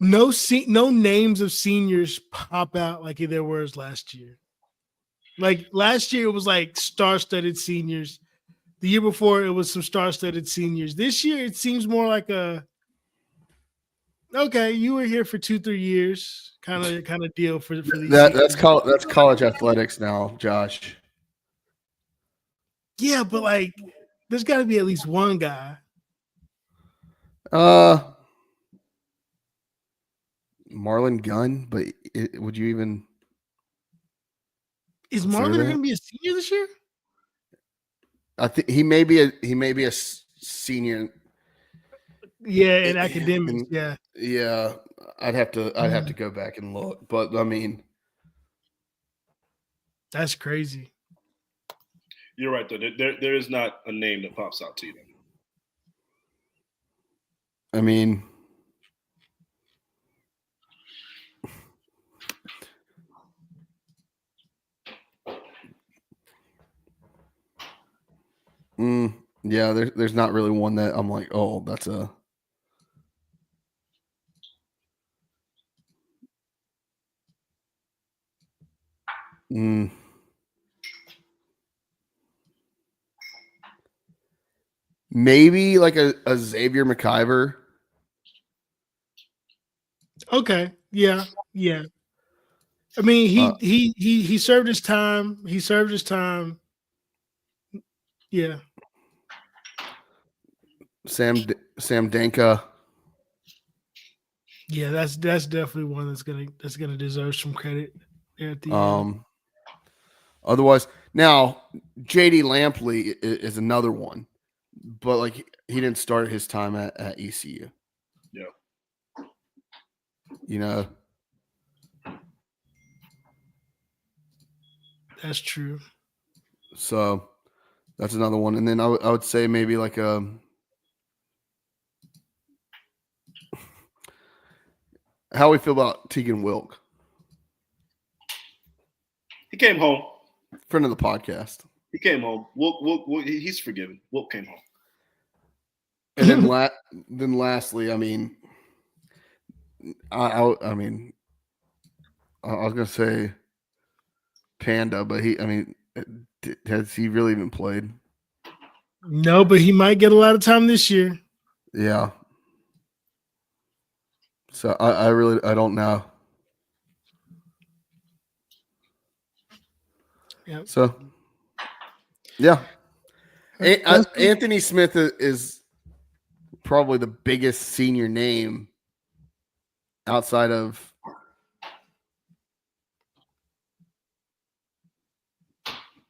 No names of seniors pop out like there was last year. Like last year, it was like star-studded seniors. The year before, it was some star-studded seniors. This year, it seems more like okay, you were here for 2-3 years, kind of deal for these. That's college athletics now, Josh. Yeah, but like, there's got to be at least one guy. Marlon Gunn, but would you even? Is Marlon going to be a senior this year? I think he may be a senior. Yeah, in academics. Yeah. I'd have to go back and look, but I mean, that's crazy. You're right though. There is not a name that pops out to you. I mean, yeah, there's not really one that I'm like, oh, that's a. Mm. Maybe like a Xavier McIver. Okay. Yeah. Yeah. I mean, he served his time. He served his time. Yeah. Sam Danka. Yeah, that's definitely one that's gonna deserve some credit there at the end. Otherwise, now JD Lampley is another one, but like he didn't start his time at ECU. Yeah. You know, That's true. so that's another one. And then I would say maybe like how we feel about Tegan Wilk, He came home. friend of the podcast. He came home. Wilk, he's forgiven. Wilk came home. And then lastly, I mean, I was gonna say Panda, but has he really even played? No, but he might get a lot of time this year. Yeah. So I really don't know. Yep. So yeah, Anthony Smith is probably the biggest senior name outside of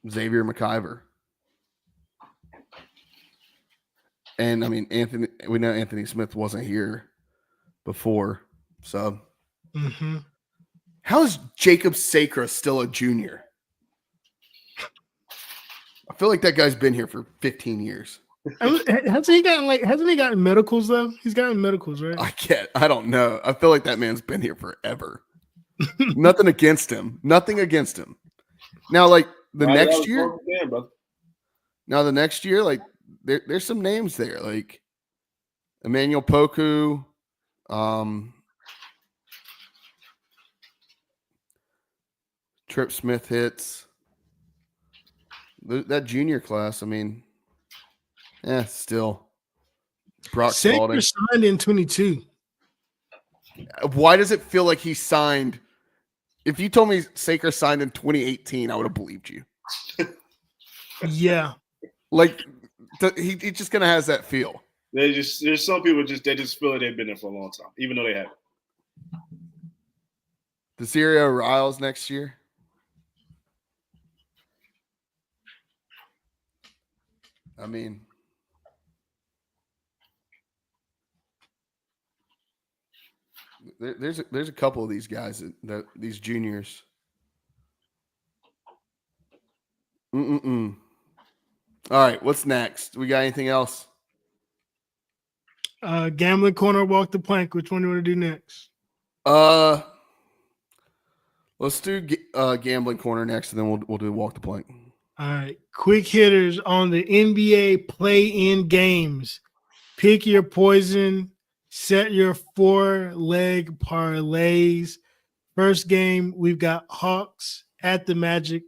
Xavier McIver. And I mean, we know Anthony Smith wasn't here before. So how is Jacob Sacra still a junior? I feel like that guy's been here for 15 years. Hasn't he gotten medicals though? He's gotten medicals, right? I don't know. I feel like that man's been here forever. Nothing against him. Nothing against him. Now, like the next year, like there's some names there, like Emmanuel Poku, Trip Smith hits. That junior class, I mean, still. Brock Spalding signed in 22. Why does it feel like he signed? If you told me Saker signed in 2018, I would have believed you. Yeah. Like he just kind of has that feel. There's some people they just feel like they've been there for a long time, even though they haven't. Desirio Riles next year. I mean, there's a couple of these guys that these juniors. All right, what's next? We got anything else? Gambling corner, walk the plank. Which one do you want to do next? Let's do gambling corner next, and then we'll do walk the plank. All right, quick hitters on the NBA play-in games. Pick your poison. Set your 4-leg parlays. First game, we've got Hawks at the Magic.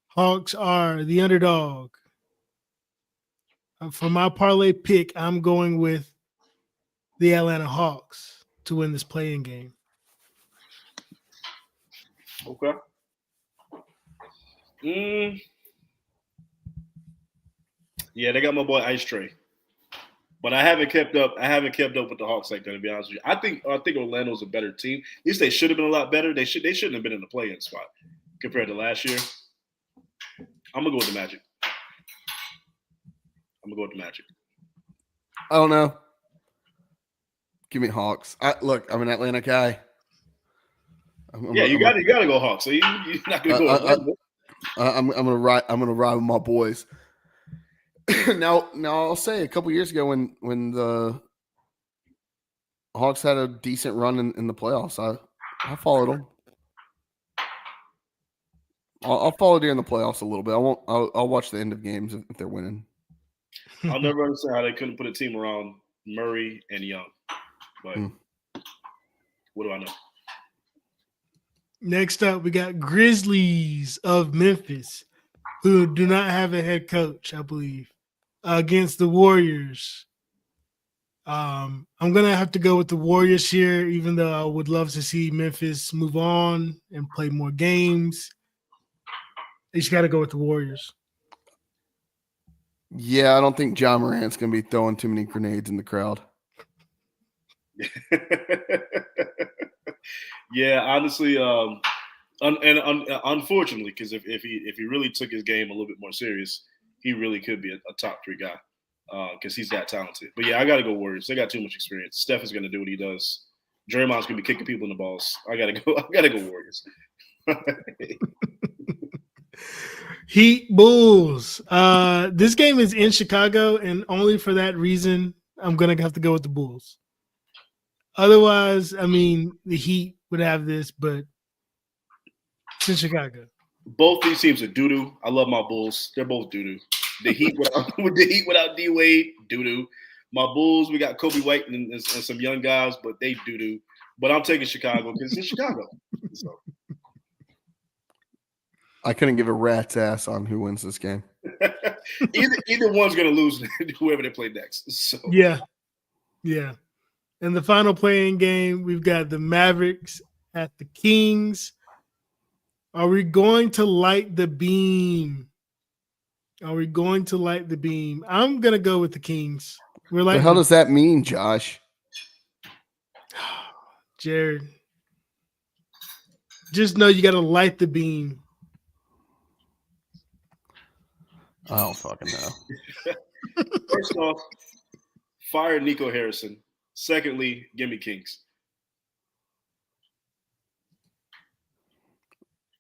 Hawks are the underdog. For my parlay pick, I'm going with the Atlanta Hawks to win this play-in game. Okay. Yeah, they got my boy Ice Tray, but I haven't kept up. With the Hawks like that, to be honest with you. I think Orlando's a better team. At least they should have been a lot better. They shouldn't have been in the play-in spot compared to last year. I'm gonna go with the Magic. I don't know. Give me Hawks. I'm an Atlanta guy. You got to go Hawks. So you're not gonna go Orlando. I'm gonna ride with my boys. now I'll say a couple years ago when the Hawks had a decent run in the playoffs, I followed them. I'll follow during the playoffs a little bit. I'll watch the end of games if they're winning. I'll never understand how they couldn't put a team around Murray and Young. But what do I know? Next up, we got Grizzlies of Memphis, who do not have a head coach, I believe, against the Warriors. I'm gonna have to go with the Warriors here, even though I would love to see Memphis move on and play more games. You just got to go with the Warriors. Yeah, I don't think John Morant's going to be throwing too many grenades in the crowd. Yeah, honestly, unfortunately, because if he really took his game a little bit more serious, he really could be a top 3 guy because he's that talented. But yeah, I got to go Warriors. They got too much experience. Steph is going to do what he does. Draymond's going to be kicking people in the balls. I got to go. I got to go Warriors. Heat Bulls. This game is in Chicago, and only for that reason, I'm gonna have to go with the Bulls. Otherwise, I mean, the Heat would have this, but it's in Chicago. Both these teams are doo doo. I love my Bulls. They're both doo doo. The Heat without D Wade, doo doo. My Bulls, we got Kobe White and some young guys, but they doo doo. But I'm taking Chicago because it's in Chicago. So. I couldn't give a rat's ass on who wins this game. either one's gonna lose whoever they play next. So yeah. And the final playing game, we've got the Mavericks at the Kings. Are we going to light the beam? I'm gonna go with the Kings. We're like, the hell does that mean, Josh? Jared, just know you got to light the beam. I don't fucking know. First off, fire Nico Harrison. Secondly, give me Kings.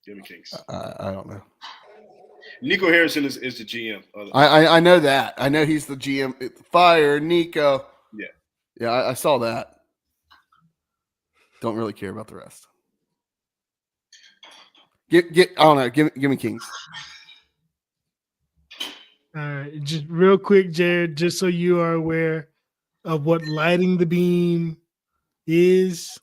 Give me Kings. I don't know. Nico Harrison is the GM. I know that. I know he's the GM. Fire Nico. Yeah, I saw that. Don't really care about the rest. I don't know. Give me Kings. All right, just real quick, Jared, just so you are aware of what lighting the beam is.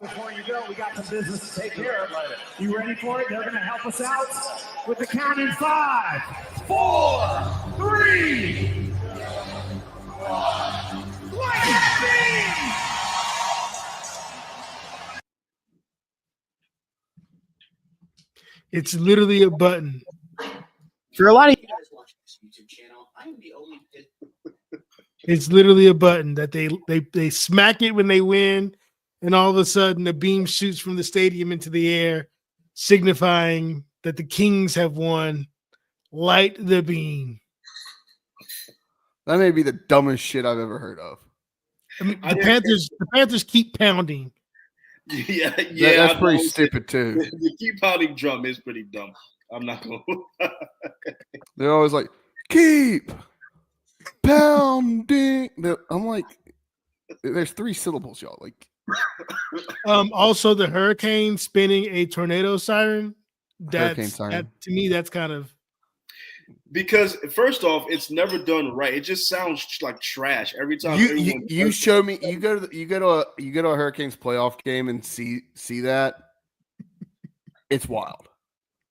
Before you go, we got some business to take care of. You ready for it? They're going to help us out with the count in 5, 4, 3, 2, 1. Light that beam! It's literally a button. For a lot of you guys watching this YouTube channel, I am the only. It's literally a button that they smack it when they win, and all of a sudden the beam shoots from the stadium into the air, signifying that the Kings have won. Light the beam. That may be the dumbest shit I've ever heard of. I mean, the Panthers keep pounding. Yeah, that's pretty stupid too. The keep pounding drum is pretty dumb. I'm not going. They're always like, keep pounding. I'm like, there's 3 syllables, y'all. Like, Also, the hurricane spinning a tornado siren. Hurricane siren. That, to me, that's kind of because first off, it's never done right. It just sounds like trash every time. You show me. You go to a Hurricanes playoff game and see that. It's wild.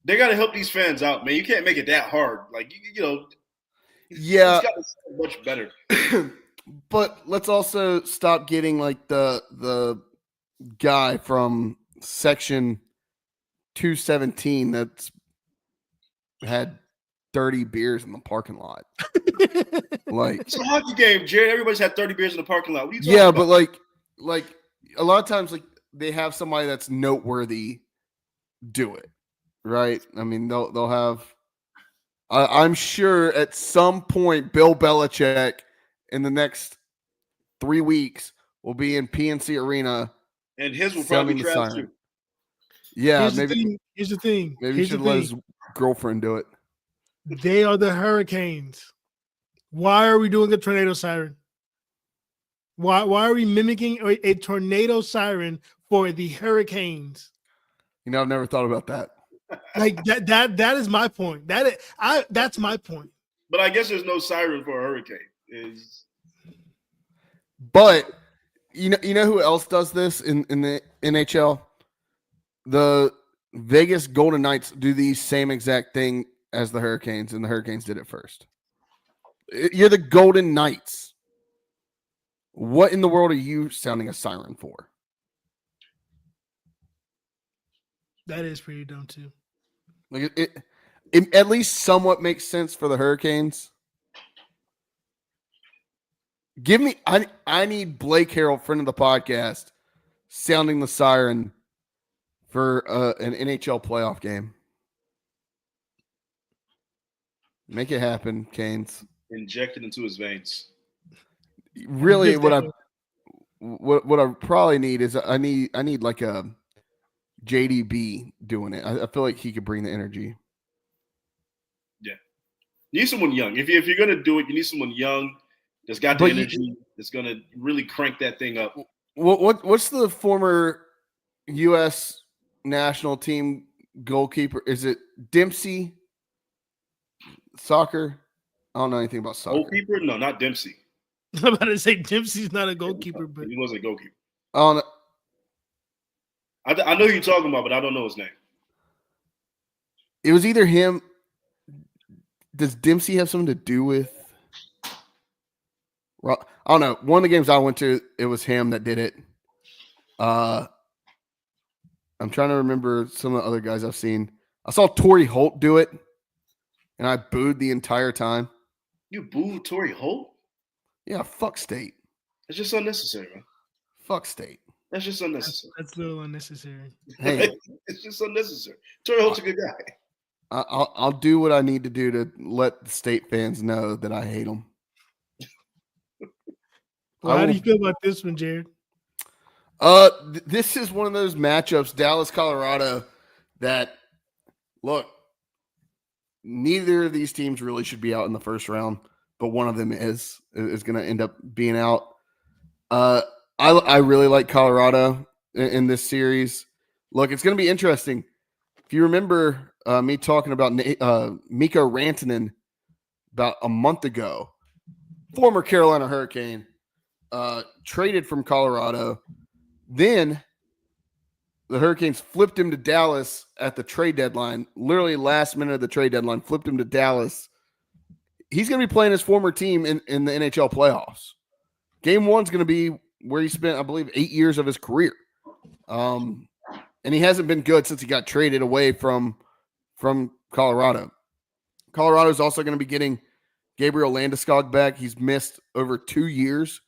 They got to help these fans out, man. You can't make it that hard. Like you know. Yeah. It's got to sound much better. But let's also stop getting like the guy from section 217 that's had 30 beers in the parking lot. Like, it's a hockey game, Jared. Everybody's had 30 beers in the parking lot. What are you yeah, about? but like a lot of times, like they have somebody that's noteworthy do it, right? I mean, they'll have. I'm sure at some point, Bill Belichick in the next 3 weeks will be in PNC Arena, and his will probably be trash too. Yeah, here's the thing. Maybe he should let his girlfriend do it. They are the Hurricanes. Why are we doing a tornado siren? Why are we mimicking a tornado siren for the Hurricanes? You know, I've never thought about that. Like that is my point. That's my point. But I guess there's no siren for a hurricane. But You know who else does this in the NHL? The Vegas Golden Knights do the same exact thing as the Hurricanes, and the Hurricanes did it first. You're the Golden Knights. What in the world are you sounding a siren for? That is pretty dumb too. Like it at least somewhat makes sense for the Hurricanes. Give me, I need Blake Harrell, friend of the podcast, sounding the siren for an NHL playoff game. Make it happen, Canes. Injected into his veins. Really, what I probably need is I need like a JDB doing it. I feel like he could bring the energy. Yeah, you need someone young. If you're gonna do it, you need someone young that's got the energy. That's gonna really crank that thing up. What's the former U.S. national team goalkeeper? Is it Dempsey? Soccer? I don't know anything about soccer. Goalkeeper? No, not Dempsey. I'm about to say Dempsey's not a goalkeeper, but he wasn't a goalkeeper. I don't know. I know who you're talking about, but I don't know his name. It was either him. Does Dempsey have something to do with? Well, I don't know. One of the games I went to, it was him that did it. I'm trying to remember some of the other guys I've seen. I saw Torrey Holt do it, and I booed the entire time. You booed Torrey Holt? Yeah, fuck State. It's just unnecessary, man. Fuck State. That's just unnecessary. That's a little unnecessary. Hey, it's just unnecessary. Torrey Holt's a good guy. I'll do what I need to do to let the State fans know that I hate them. Well, how do you feel about this one, Jared? This is one of those matchups, Dallas, Colorado, that look, neither of these teams really should be out in the first round, but one of them is going to end up being out. I really like Colorado in this series. Look, it's going to be interesting. If you remember me talking about Mikko Rantanen about a month ago, former Carolina Hurricane, traded from Colorado. Then the Hurricanes flipped him to Dallas at the trade deadline, literally last minute of the trade deadline, flipped him to Dallas. He's going to be playing his former team in the NHL playoffs. Game one's going to be where he spent, I believe, 8 years of his career. And he hasn't been good since he got traded away from Colorado. Colorado's also going to be getting Gabriel Landeskog back. He's missed over 2 years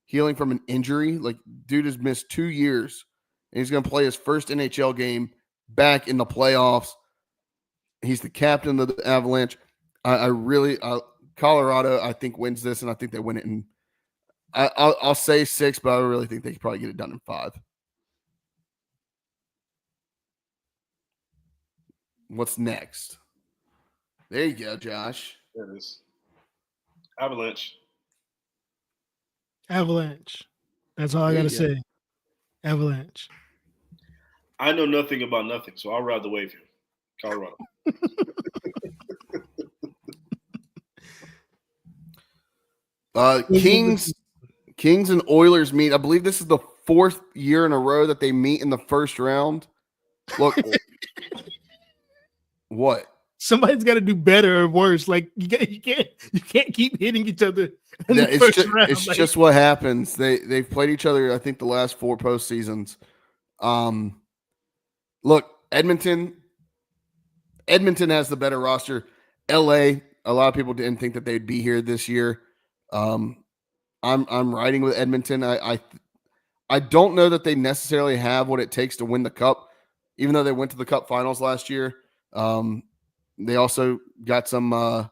healing from an injury. Like, dude has missed 2 years. And he's going to play his first NHL game back in the playoffs. He's the captain of the Avalanche. Colorado, I think, wins this, and I think they win it in, I'll say 6, but I really think they could probably get it done in 5. What's next? There you go, Josh. There it is. Avalanche. That's all I got to say. Avalanche. I know nothing about nothing, so I'll ride the wave here. Colorado. Kings and Oilers meet. I believe this is the 4th year in a row that they meet in the first round. Look, what? Somebody's got to do better or worse. Like you can't keep hitting each other in the first round. It's just what happens. They've played each other, I think, the last 4 postseasons. Look, Edmonton has the better roster. LA, a lot of people didn't think that they'd be here this year. I'm riding with Edmonton. I don't know that they necessarily have what it takes to win the cup, even though they went to the cup finals last year. They also got some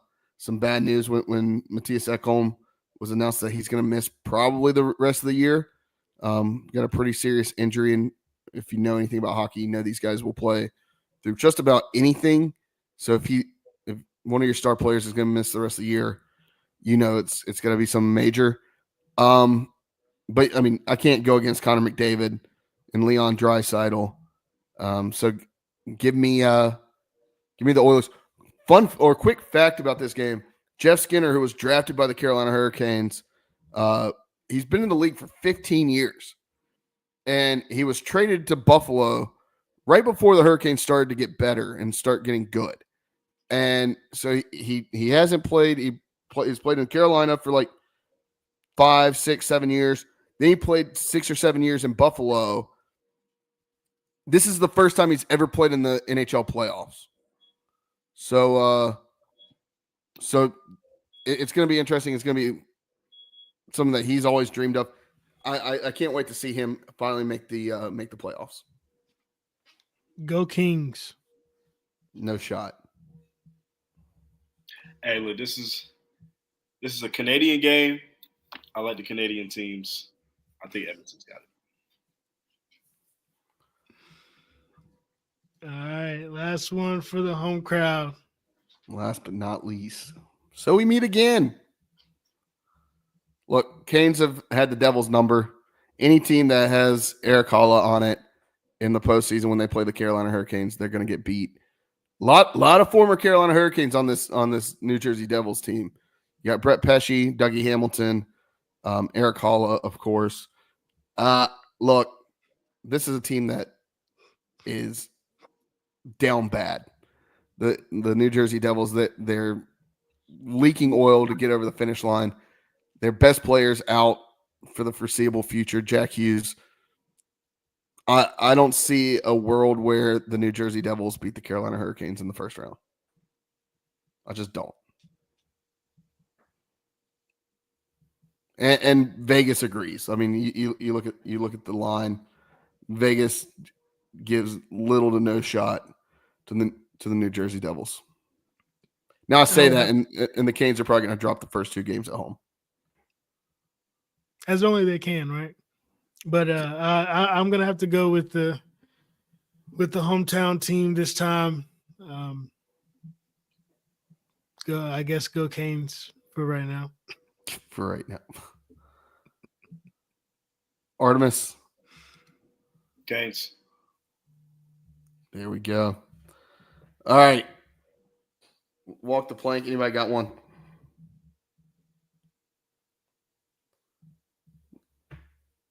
bad news when Matthias Ekholm was announced that he's going to miss probably the rest of the year. Got a pretty serious injury, and if you know anything about hockey, you know these guys will play through just about anything. So if one of your star players is going to miss the rest of the year, you know it's going to be some major. But I mean, I can't go against Connor McDavid and Leon Draisaitl. So give me the Oilers. Fun or quick fact about this game: Jeff Skinner, who was drafted by the Carolina Hurricanes, he's been in the league for 15 years. And he was traded to Buffalo right before the Hurricanes started to get better and start getting good. And so he hasn't played. He's played in Carolina for like 5, 6, 7 years. Then he played 6 or 7 years in Buffalo. This is the first time he's ever played in the NHL playoffs. So it's going to be interesting. It's going to be something that he's always dreamed of. I can't wait to see him finally make the playoffs. Go Kings. No shot. Hey, look, this is a Canadian game. I like the Canadian teams. I think Edmonton's got it. All right, last one for the home crowd. Last but not least. So we meet again. Look, Canes have had the Devils' number. Any team that has Eric Holla on it in the postseason when they play the Carolina Hurricanes, they're going to get beat. Lot of former Carolina Hurricanes on this New Jersey Devils team. You got Brett Pesce, Dougie Hamilton, Eric Holla, of course. Look, this is a team that is down bad. The New Jersey Devils, they're leaking oil to get over the finish line. Their best players out for the foreseeable future. Jack Hughes. I don't see a world where the New Jersey Devils beat the Carolina Hurricanes in the first round. I just don't. And Vegas agrees. I mean, you look at the line. Vegas gives little to no shot to the New Jersey Devils. Now I say that, and the Canes are probably going to drop the first 2 games at home. As only they can, right? But I'm gonna have to go with the hometown team this time. Go Canes for right now. For right now. Artemis. Canes. There we go. All right. Walk the plank. Anybody got one?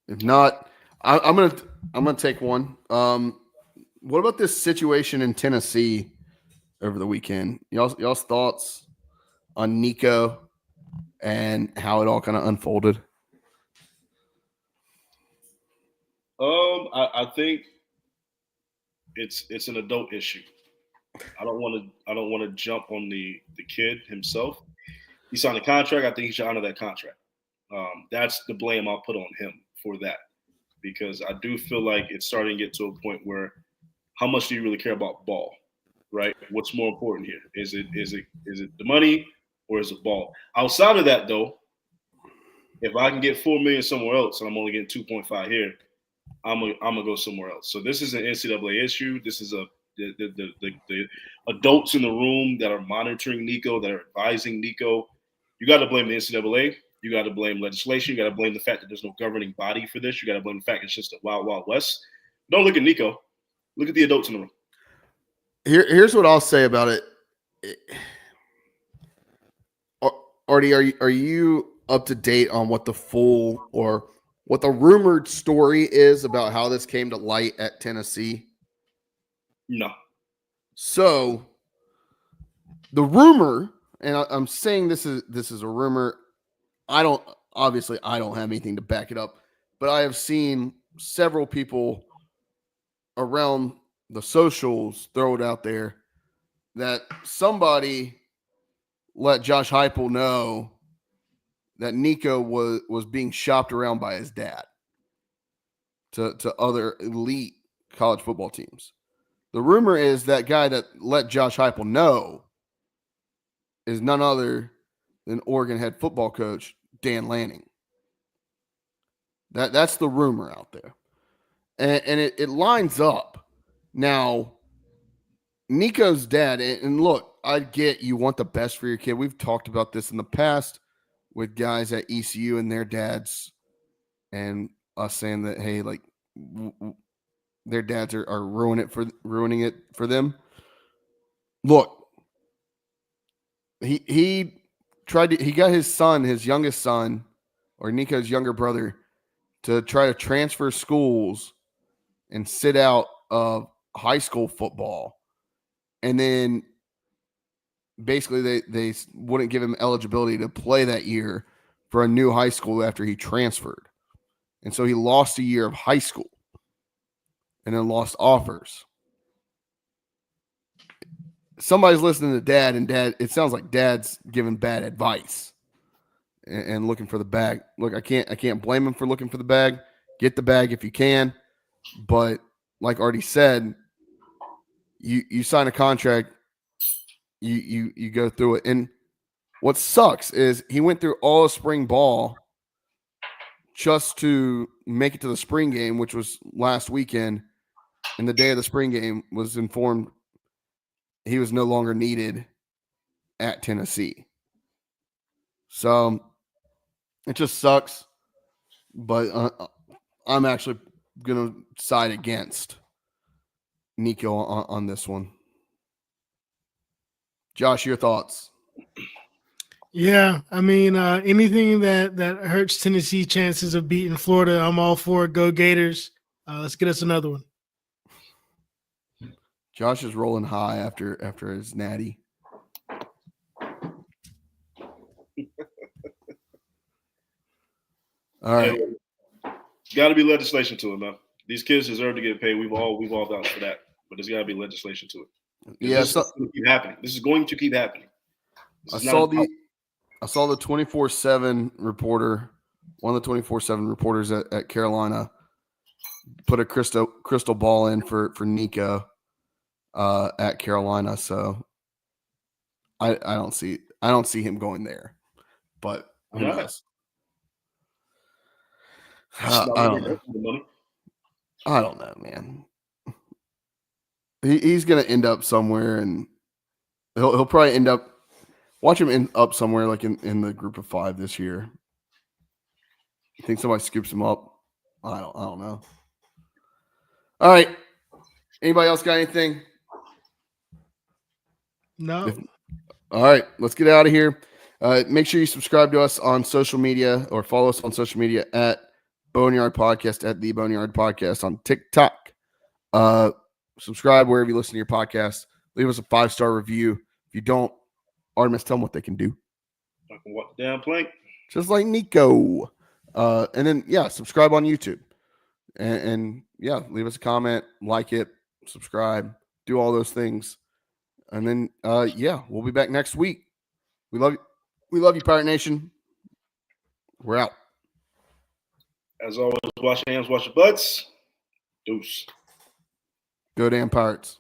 If not, I'm gonna take one. What about this situation in Tennessee over the weekend? Y'all's thoughts on Nico and how it all kind of unfolded? I think it's an adult issue. I don't want to jump on the kid himself. He signed a contract. I think he should honor that contract. That's the blame I'll put on him for that, because I do feel like it's starting to get to a point where how much do you really care about ball, right? What's more important here? Is it the money or is it ball? Outside of that, though, if I can get $4 million somewhere else and I'm only getting 2.5 here, I'm gonna go somewhere else. So this is an NCAA issue. This is the adults in the room that are monitoring Nico, that are advising Nico. You got to blame the NCAA. You got to blame legislation. You got to blame the fact that there's no governing body for this. You got to blame the fact it's just a wild, wild west. Don't look at Nico. Look at the adults in the room. Here's what I'll say about it. Artie, are you up to date on what the full or what the rumored story is about how this came to light at Tennessee? No. So the rumor, and I'm saying this is a rumor. I don't have anything to back it up, but I have seen several people around the socials throw it out there that somebody let Josh Heupel know that Nico was being shopped around by his dad to other elite college football teams. The rumor is that guy that let Josh Heupel know is none other than Oregon head football coach Dan Lanning. That's the rumor out there. And it lines up. Now, Nico's dad, and look, I get you want the best for your kid. We've talked about this in the past with guys at ECU and their dads, and us saying that, hey, like their dads are ruining it for them. Look, he got his youngest son, or Nico's younger brother, to try to transfer schools and sit out of high school football. And then basically they wouldn't give him eligibility to play that year for a new high school after he transferred. And so he lost a year of high school and then lost offers. Somebody's listening to Dad, and Dad, it sounds like Dad's giving bad advice and looking for the bag. Look, I can't blame him for looking for the bag. Get the bag if you can. But like Artie said, you sign a contract, you go through it. And what sucks is he went through all of spring ball just to make it to the spring game, which was last weekend. And the day of the spring game was informed he was no longer needed at Tennessee. So it just sucks. But I'm actually going to side against Nico on this one. Josh, your thoughts? Yeah, I mean, anything that hurts Tennessee chances of beating Florida, I'm all for it. Go Gators. Let's get us another one. Josh is rolling high after his natty. All right. Got to be legislation to it, man. These kids deserve to get paid. We've all vouched for that, but there's got to be legislation to it. Yeah, this is going to keep happening. This is going to keep happening. I saw the 24/7 reporter, one of the 24/7 reporters at Carolina, put a crystal ball in for Nico at Carolina. So I don't see him going there, but who knows? I don't know, man. He's gonna end up somewhere, and he'll probably end up. Watch him end up somewhere like in the group of 5 this year. You think somebody scoops him up? I don't know. All right. Anybody else got anything? No. All right. Let's get out of here. Make sure you subscribe to us on social media or follow us on social media at Boneyard Podcast, at the Boneyard Podcast on TikTok. Subscribe wherever you listen to your podcast. Leave us a 5-star review. If you don't, Artemis, tell them what they can do. I can walk the damn plank. Just like Nico. And then, yeah, subscribe on YouTube. And yeah, leave us a comment, like it, subscribe, do all those things. And then, yeah, we'll be back next week. We love you. We love you, Pirate Nation. We're out. As always, wash your hands, wash your butts. Deuce. Go damn Pirates.